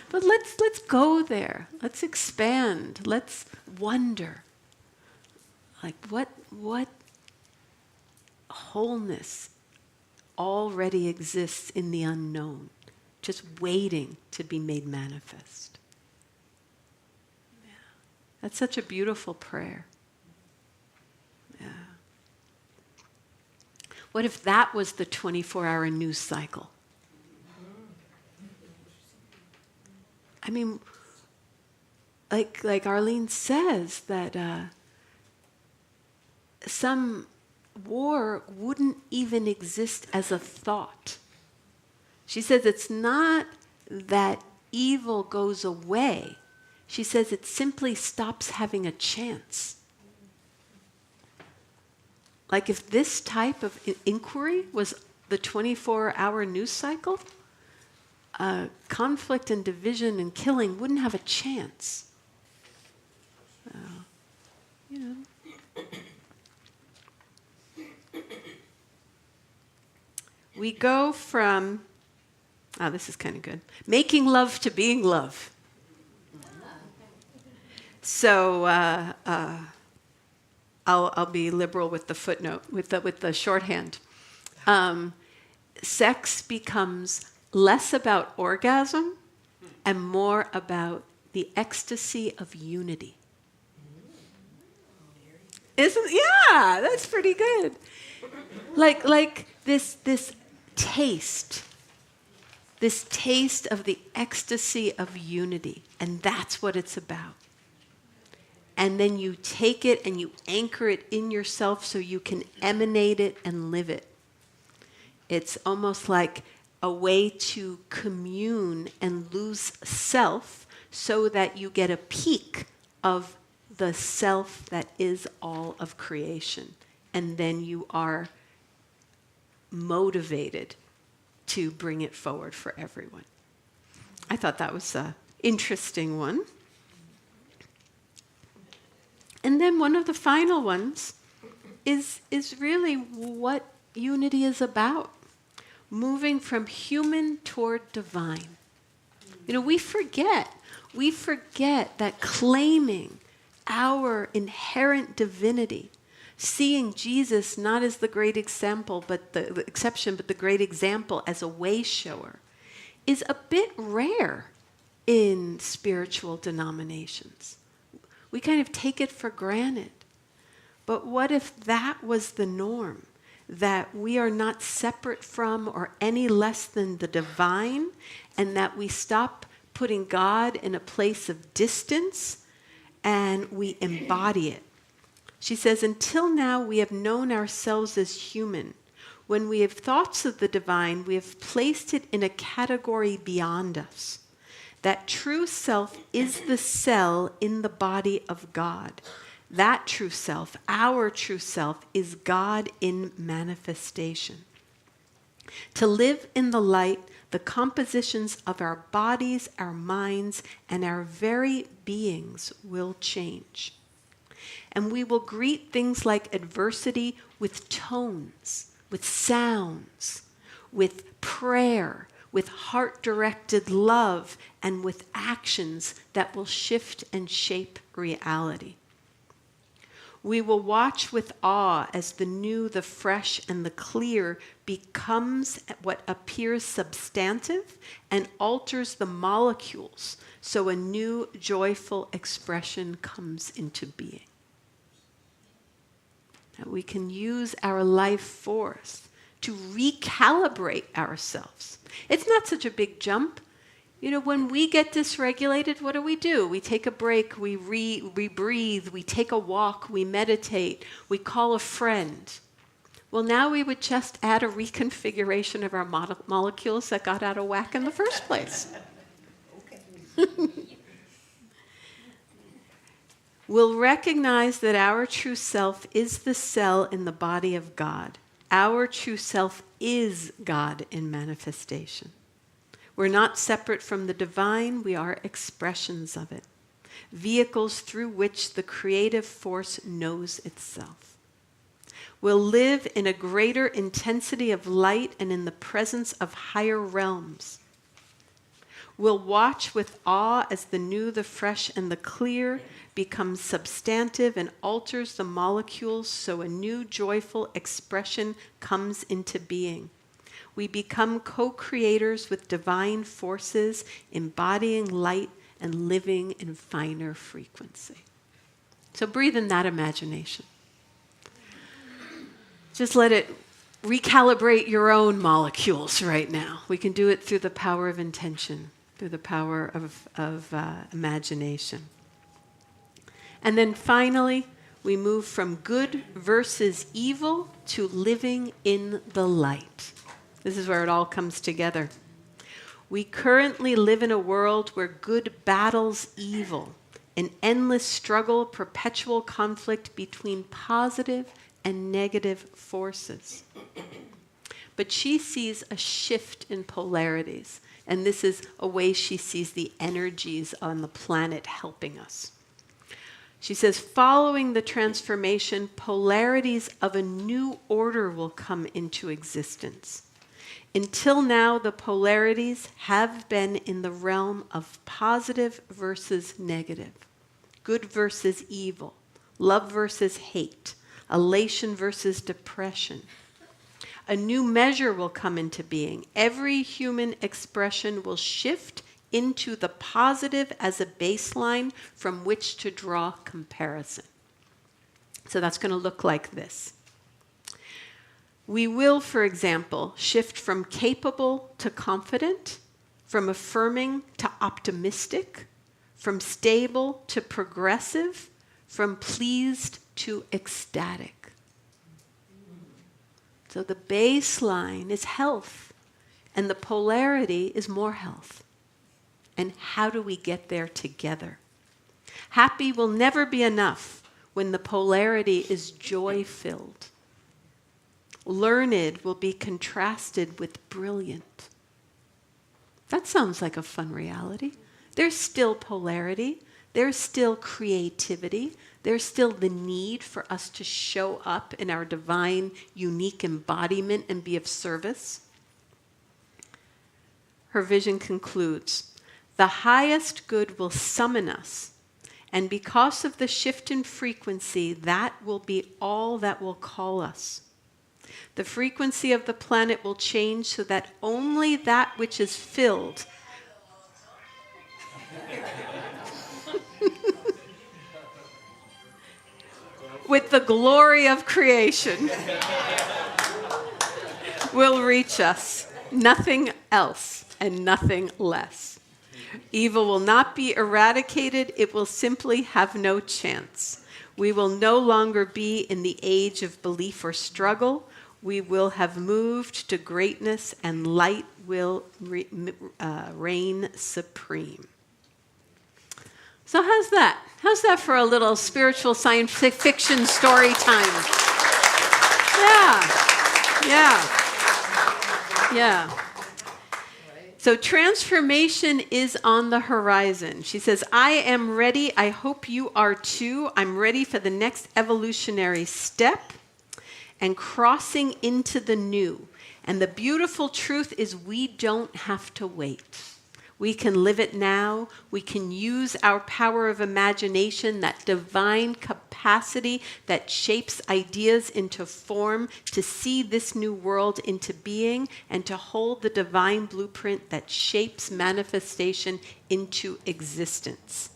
But let's go there. Let's expand. Let's wonder. Like what wholeness already exists in the unknown, just waiting to be made manifest. Yeah. That's such a beautiful prayer. Yeah. What if that was the 24-hour news cycle? I mean, like Arlene says, that some war wouldn't even exist as a thought. She says it's not that evil goes away. She says it simply stops having a chance. Like if this type of inquiry was the 24-hour news cycle, conflict and division and killing wouldn't have a chance. We go from, this is kind of good, making love to being love. So I'll be liberal with the footnote, with the shorthand. Sex becomes less about orgasm and more about the ecstasy of unity. Yeah, that's pretty good. Like this taste of the ecstasy of unity, and that's what it's about. And then you take it and you anchor it in yourself so you can emanate it and live it. It's almost like a way to commune and lose self so that you get a peek of the self that is all of creation. And then you are motivated to bring it forward for everyone. I thought that was an interesting one. And then one of the final ones is really what unity is about. Moving from human toward divine. We forget that claiming our inherent divinity, seeing Jesus not as the great example, but the exception, but the great example as a way shower, is a bit rare in spiritual denominations. We kind of take it for granted. But what if that was the norm? That we are not separate from or any less than the divine, and that we stop putting God in a place of distance and we embody it. She says, until now we have known ourselves as human. When we have thoughts of the divine, we have placed it in a category beyond us. That true self is the cell in the body of God. That true self, our true self, is God in manifestation. To live in the light, the compositions of our bodies, our minds, and our very beings will change. And we will greet things like adversity with tones, with sounds, with prayer, with heart-directed love, and with actions that will shift and shape reality. We will watch with awe as the new, the fresh, and the clear becomes what appears substantive and alters the molecules, so a new, joyful expression comes into being. That we can use our life force to recalibrate ourselves. It's not such a big jump. You know, when we get dysregulated, what do? We take a break, we breathe, we take a walk, we meditate, we call a friend. Well, now we would just add a reconfiguration of our molecules that got out of whack in the first place. We'll recognize that our true self is the cell in the body of God. Our true self is God in manifestation. We're not separate from the divine, we are expressions of it, vehicles through which the creative force knows itself. We'll live in a greater intensity of light and in the presence of higher realms. We'll watch with awe as the new, the fresh, and the clear becomes substantive and alters the molecules, so a new joyful expression comes into being. We become co-creators with divine forces, embodying light and living in finer frequency. So breathe in that imagination. Just let it recalibrate your own molecules right now. We can do it through the power of intention, through the power of imagination. And then finally, we move from good versus evil to living in the light. This is where it all comes together. We currently live in a world where good battles evil, an endless struggle, perpetual conflict between positive and negative forces. But she sees a shift in polarities, and this is a way she sees the energies on the planet helping us. She says, following the transformation, polarities of a new order will come into existence. Until now, the polarities have been in the realm of positive versus negative, good versus evil, love versus hate, elation versus depression. A new measure will come into being. Every human expression will shift into the positive as a baseline from which to draw comparison. So that's going to look like this. We will, for example, shift from capable to confident, from affirming to optimistic, from stable to progressive, from pleased to ecstatic. So the baseline is health, and the polarity is more health. And how do we get there together? Happy will never be enough when the polarity is joy-filled. Learned will be contrasted with brilliant. That sounds like a fun reality. There's still polarity. There's still creativity. There's still the need for us to show up in our divine, unique embodiment and be of service. Her vision concludes, the highest good will summon us, and because of the shift in frequency, that will be all that will call us. The frequency of the planet will change so that only that which is filled with the glory of creation will reach us, nothing else and nothing less. Evil will not be eradicated, it will simply have no chance. We will no longer be in the age of belief or struggle. We will have moved to greatness, and light will reign supreme. So how's that? How's that for a little spiritual science fiction story time? Yeah. So transformation is on the horizon. She says, I am ready. I hope you are too. I'm ready for the next evolutionary step and crossing into the new. And the beautiful truth is we don't have to wait. We can live it now. We can use our power of imagination, that divine capacity that shapes ideas into form, to see this new world into being, and to hold the divine blueprint that shapes manifestation into existence.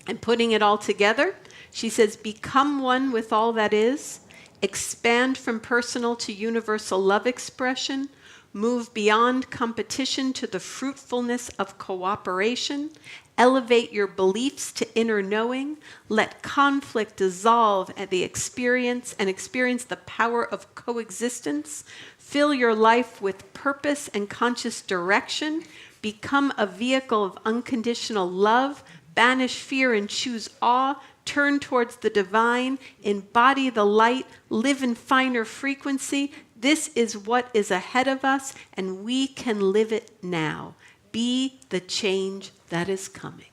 And putting it all together, she says, become one with all that is, expand from personal to universal love expression, move beyond competition to the fruitfulness of cooperation, elevate your beliefs to inner knowing, let conflict dissolve at the experience and experience the power of coexistence, fill your life with purpose and conscious direction, become a vehicle of unconditional love, banish fear and choose awe, turn towards the divine, embody the light, live in finer frequency. This is what is ahead of us, and we can live it now. Be the change that is coming.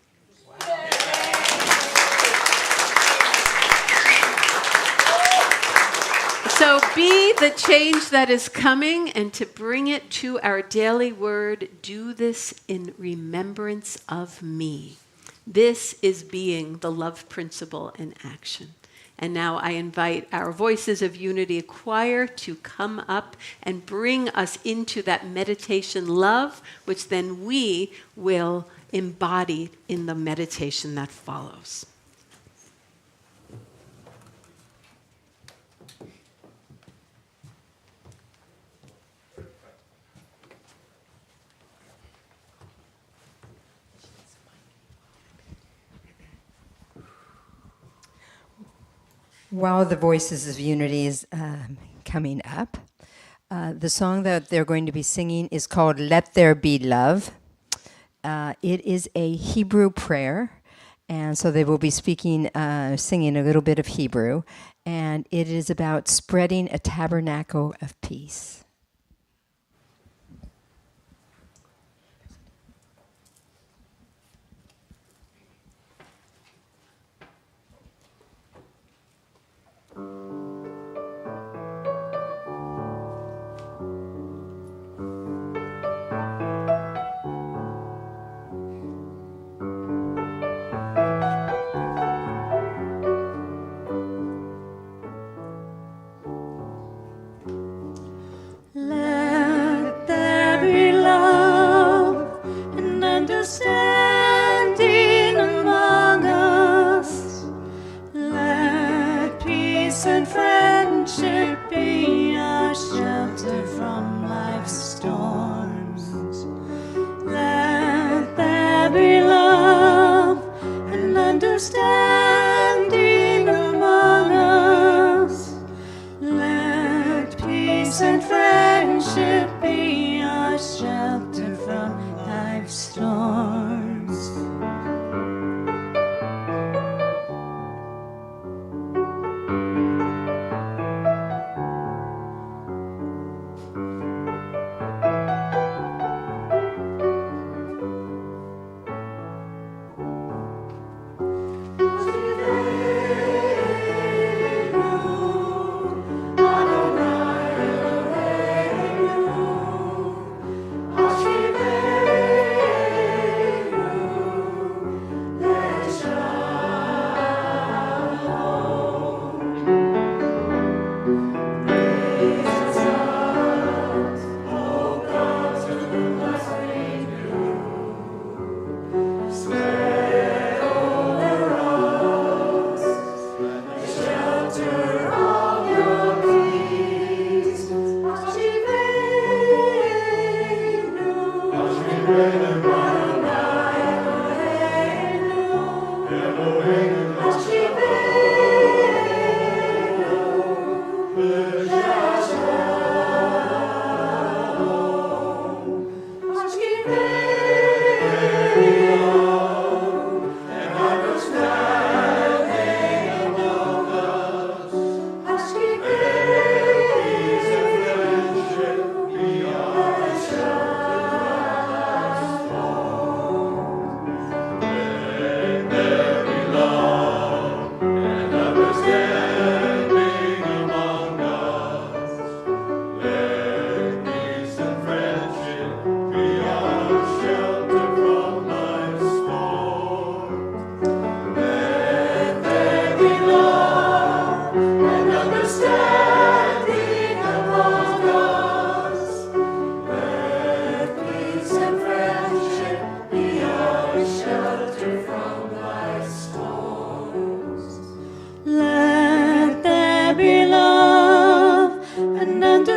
So be the change that is coming, and to bring it to our daily word, do this in remembrance of me. This is being the love principle in action. And now I invite our Voices of Unity choir to come up and bring us into that meditation love, which then we will embody in the meditation that follows. While the Voices of Unity is coming up, the song that they're going to be singing is called Let There Be Love. It is a Hebrew prayer, and so they will be singing a little bit of Hebrew, and it is about spreading a tabernacle of peace. Let there be love and understanding among us. Let peace and friendship be our shelter from life's storms. Let there be love and understanding among us. Let peace and friendship be our shelter from life's storms.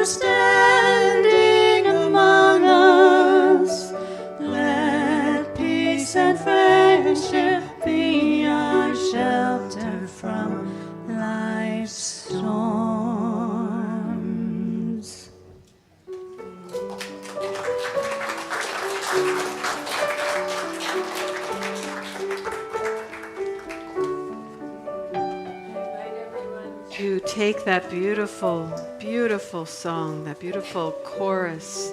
standing among us. Let peace and friendship be our shelter from life's storms. To take that beautiful, beautiful song, that beautiful chorus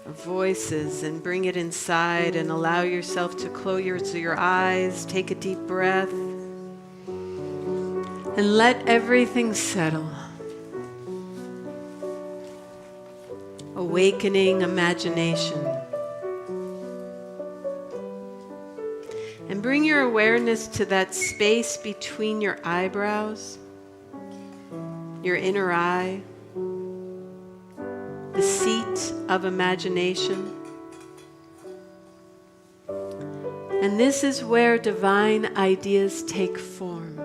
of voices, and bring it inside and allow yourself to close your eyes, take a deep breath, and let everything settle. Awakening imagination. And bring your awareness to that space between your eyebrows, your inner eye, the seat of imagination. And this is where divine ideas take form,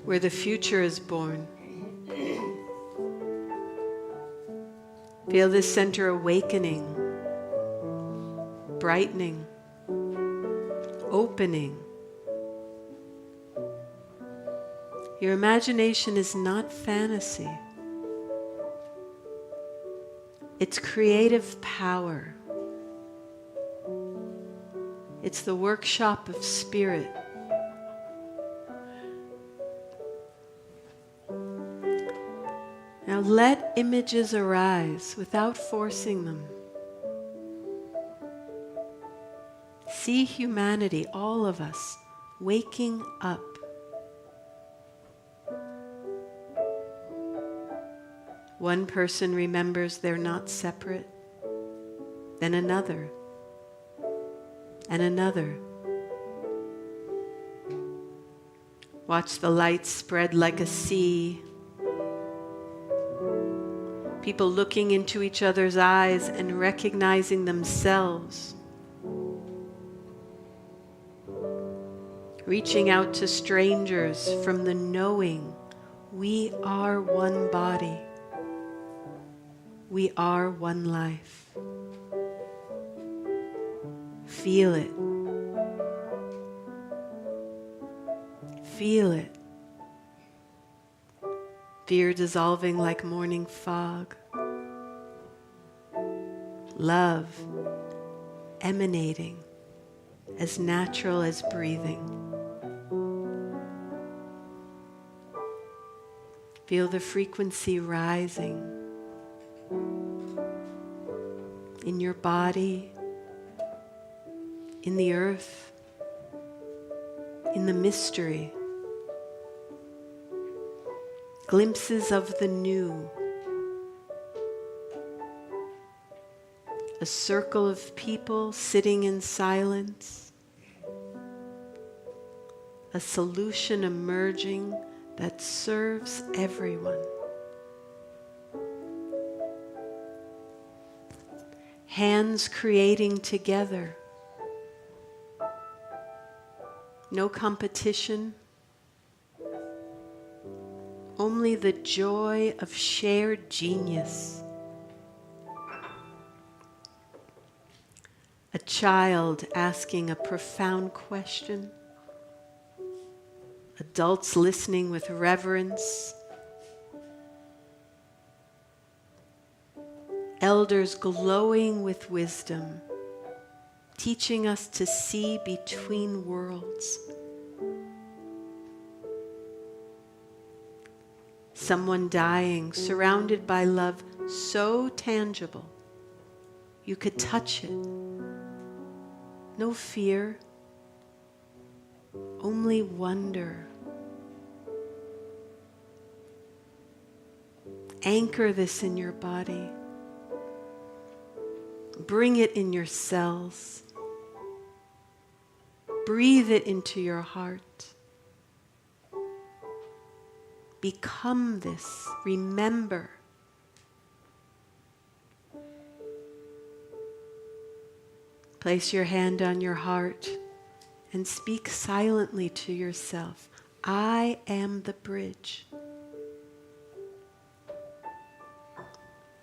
where the future is born. Feel this center awakening, brightening, opening. Your imagination is not fantasy. It's creative power. It's the workshop of spirit. Now let images arise without forcing them. See humanity, all of us, waking up. One person remembers they're not separate, then another, and another. Watch the light spread like a sea. People looking into each other's eyes and recognizing themselves. Reaching out to strangers from the knowing we are one body. We are one life. Feel it. Feel it. Fear dissolving like morning fog. Love emanating as natural as breathing. Feel the frequency rising in your body, in the earth, in the mystery. Glimpses of the new. A circle of people sitting in silence. A solution emerging that serves everyone. Hands creating together. No competition. Only the joy of shared genius. A child asking a profound question. Adults listening with reverence. Elders glowing with wisdom, teaching us to see between worlds. Someone dying, surrounded by love so tangible, you could touch it. No fear, only wonder. Anchor this in your body. Bring it in your cells. Breathe it into your heart. Become this. Remember. Place your hand on your heart and speak silently to yourself. I am the bridge.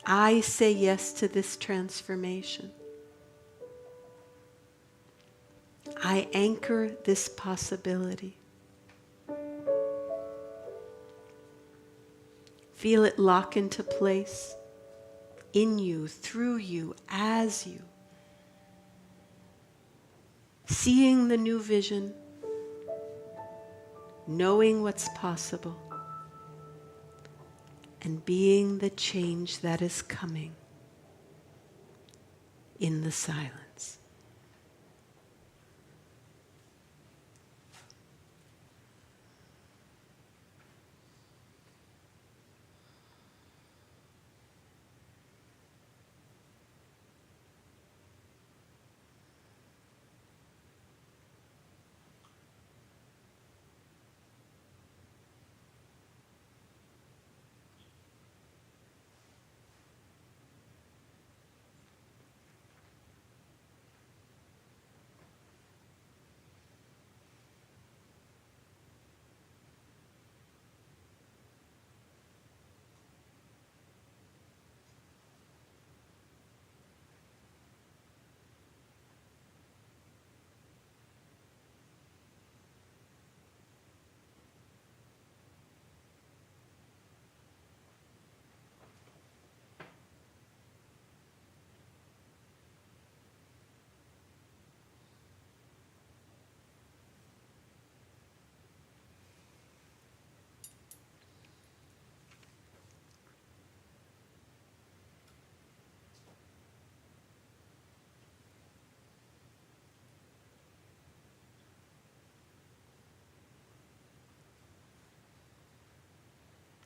I say yes to this transformation. I anchor this possibility. Feel it lock into place in you, through you, as you. Seeing the new vision, knowing what's possible, and being the change that is coming in the silence.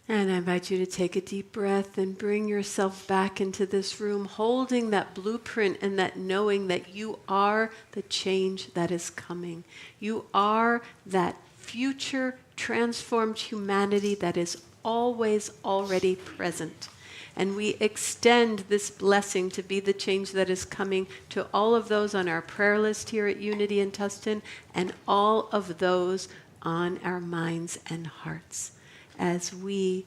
And I invite you to take a deep breath and bring yourself back into this room, holding that blueprint and that knowing that you are the change that is coming. You are that future transformed humanity that is always already present. And we extend this blessing to be the change that is coming to all of those on our prayer list here at Unity in Tustin and all of those on our minds and hearts, as we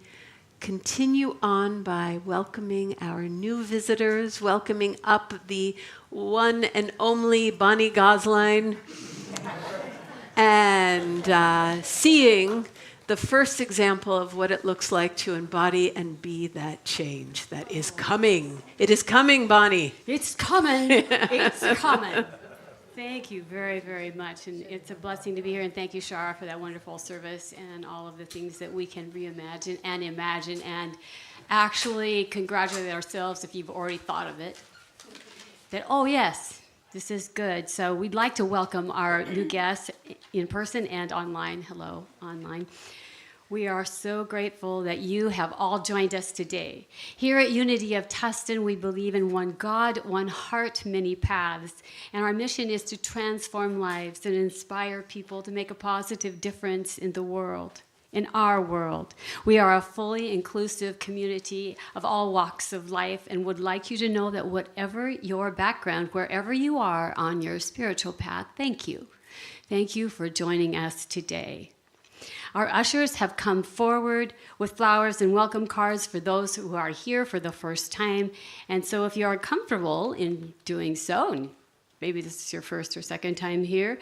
continue on by welcoming our new visitors, welcoming up the one and only Bonnie Gosline, and seeing the first example of what it looks like to embody and be that change that is coming. It is coming, Bonnie. It's coming. It's coming. Thank you very, very much. And it's a blessing to be here. And thank you, Shara, for that wonderful service and all of the things that we can reimagine and imagine and actually congratulate ourselves if you've already thought of it. That, oh, yes, this is good. So we'd like to welcome our new guests in person and online. Hello, online. We are so grateful that you have all joined us today. Here at Unity of Tustin, we believe in one God, one heart, many paths. And our mission is to transform lives and inspire people to make a positive difference in the world, in our world. We are a fully inclusive community of all walks of life and would like you to know that whatever your background, wherever you are on your spiritual path, thank you. Thank you for joining us today. Our ushers have come forward with flowers and welcome cards for those who are here for the first time. And so if you are comfortable in doing so, and maybe this is your first or second time here,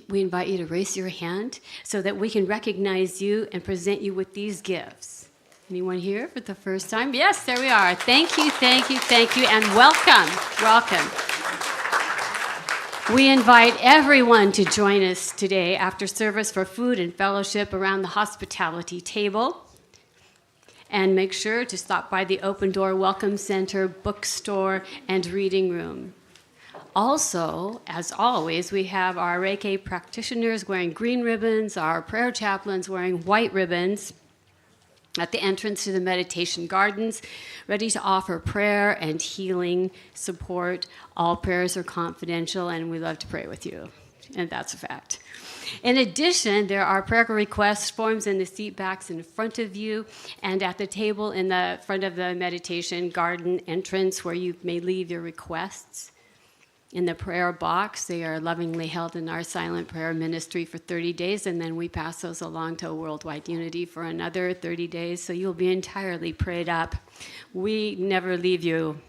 we invite you to raise your hand so that we can recognize you and present you with these gifts. Anyone here for the first time? Yes, there we are. Thank you, thank you, thank you, and welcome, welcome. We invite everyone to join us today after service for food and fellowship around the hospitality table. And make sure to stop by the Open Door Welcome Center, bookstore, and reading room. Also, as always, we have our Reiki practitioners wearing green ribbons, our prayer chaplains wearing white ribbons at the entrance to the meditation gardens, ready to offer prayer and healing support. All prayers are confidential, and we love to pray with you, and that's a fact. In addition, there are prayer request forms in the seat backs in front of you and at the table in the front of the meditation garden entrance where you may leave your requests. in the prayer box. They are lovingly held in our silent prayer ministry for 30 days, and then we pass those along to Worldwide Unity for another 30 days. So you'll be entirely prayed up. We never leave you.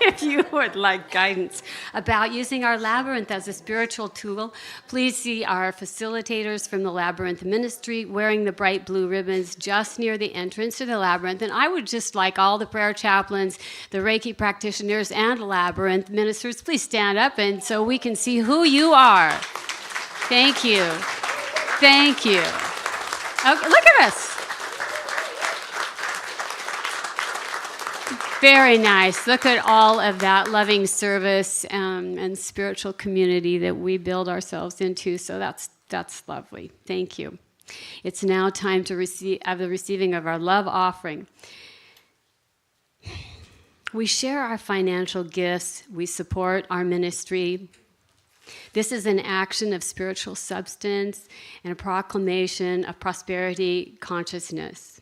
If you would like guidance about using our labyrinth as a spiritual tool, please see our facilitators from the Labyrinth Ministry wearing the bright blue ribbons just near the entrance to the labyrinth. And I would just like all the prayer chaplains, the Reiki practitioners, and Labyrinth ministers, please stand up and so we can see who you are. Thank you. Thank you. Okay, look at us. Very nice. Look at all of that loving service and spiritual community that we build ourselves into. So that's lovely. Thank you. It's now time to receive the receiving of our love offering. We share our financial gifts. We support our ministry. This is an action of spiritual substance and a proclamation of prosperity consciousness.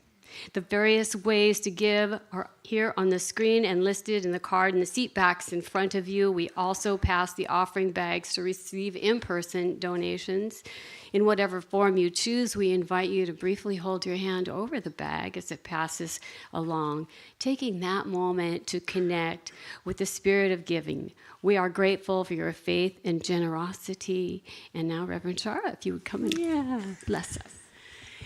The various ways to give are here on the screen and listed in the card and the seat backs in front of you. We also pass the offering bags to receive in-person donations. In whatever form you choose, we invite you to briefly hold your hand over the bag as it passes along, taking that moment to connect with the spirit of giving. We are grateful for your faith and generosity. And now, Reverend Shara, if you would come and bless us.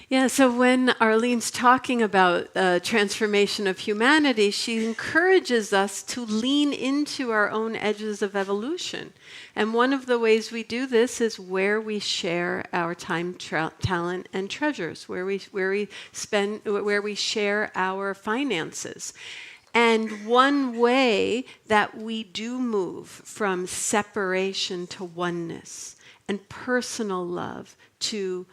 Yeah, so when Arlene's talking about transformation of humanity, she encourages us to lean into our own edges of evolution. And one of the ways we do this is where we share our time, talent, and treasures, where we share our finances. And one way that we do move from separation to oneness and personal love to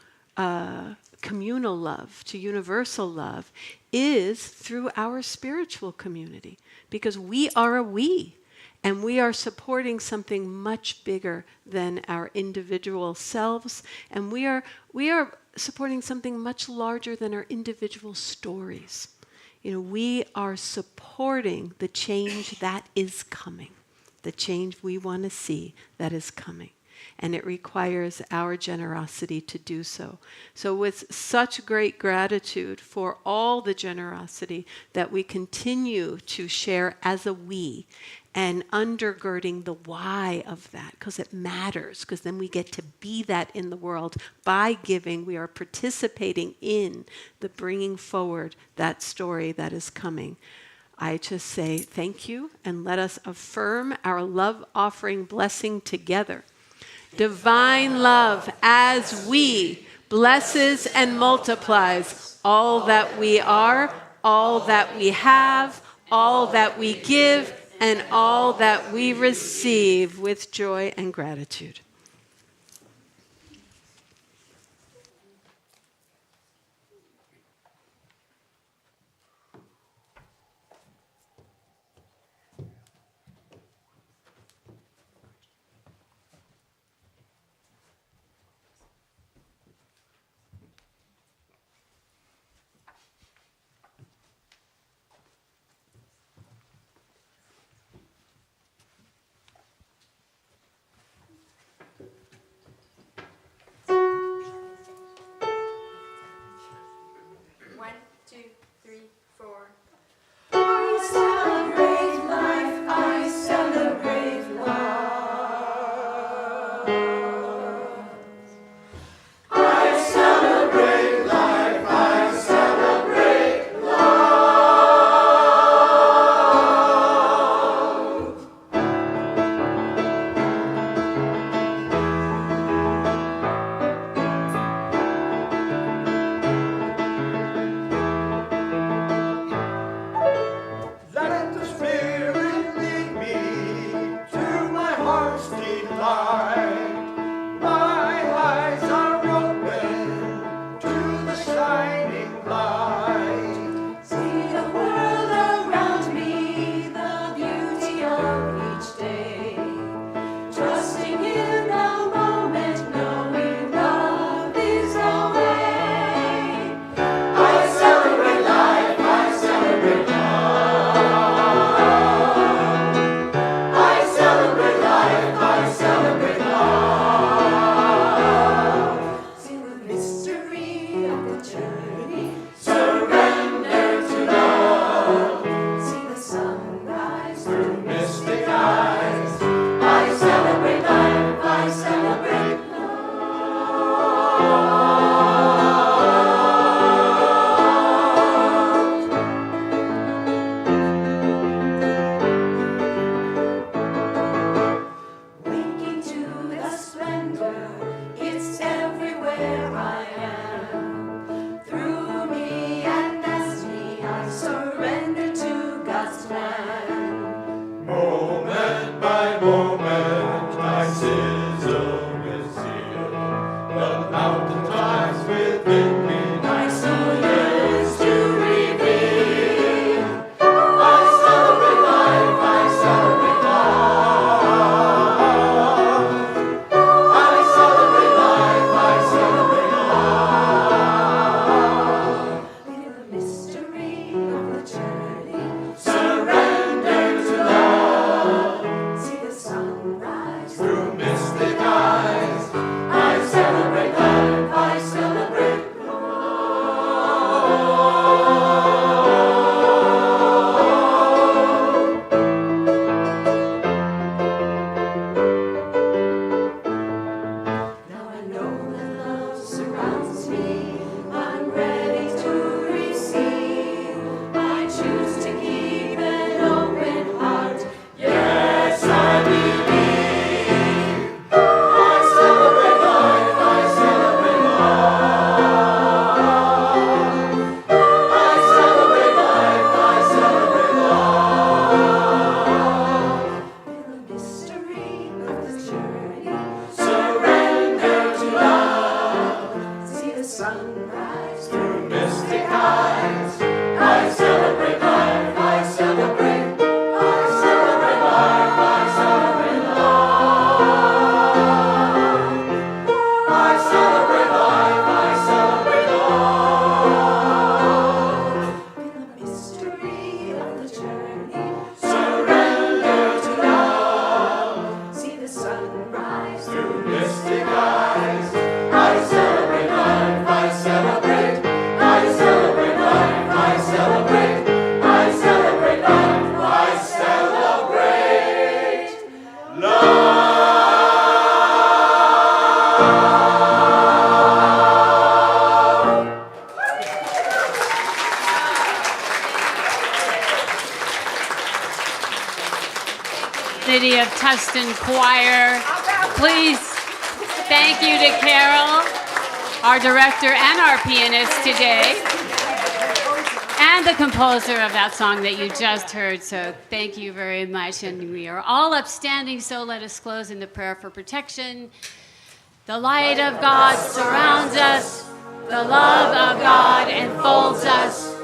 communal love, to universal love, is through our spiritual community, because we are a we, and we are supporting something much bigger than our individual selves, and we are supporting something much larger than our individual stories. You know, we are supporting the change that is coming, the change we want to see that is coming. And it requires our generosity to do so. So with such great gratitude for all the generosity that we continue to share as a we, and undergirding the why of that, because it matters, because then we get to be that in the world. By giving, we are participating in the bringing forward that story that is coming. I just say thank you, and let us affirm our love offering blessing together. Divine love, as we, blesses and multiplies all that we are, all that we have, all that we give, and all that we receive with joy and gratitude. Tustin Choir. Please, thank you to Carol, our director and our pianist today, and the composer of that song that you just heard. So thank you very much. And we are all upstanding, so let us close in the prayer for protection. The light of God surrounds us. The love of God enfolds us.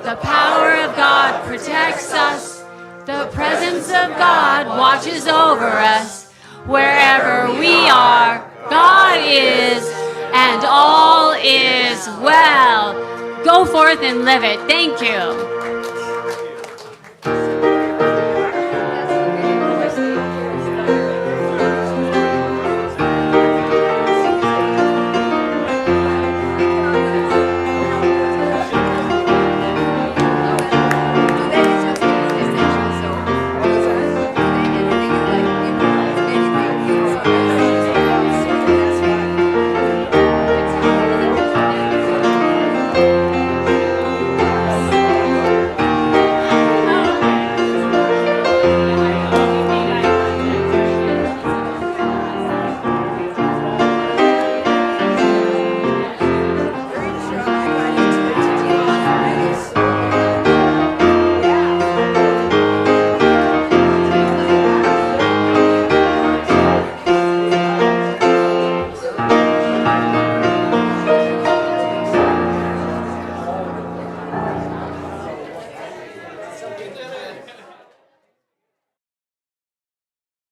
The power of God protects us. The presence of God watches over us. Wherever we are, God is, and all is well. Go forth and live it. Thank you.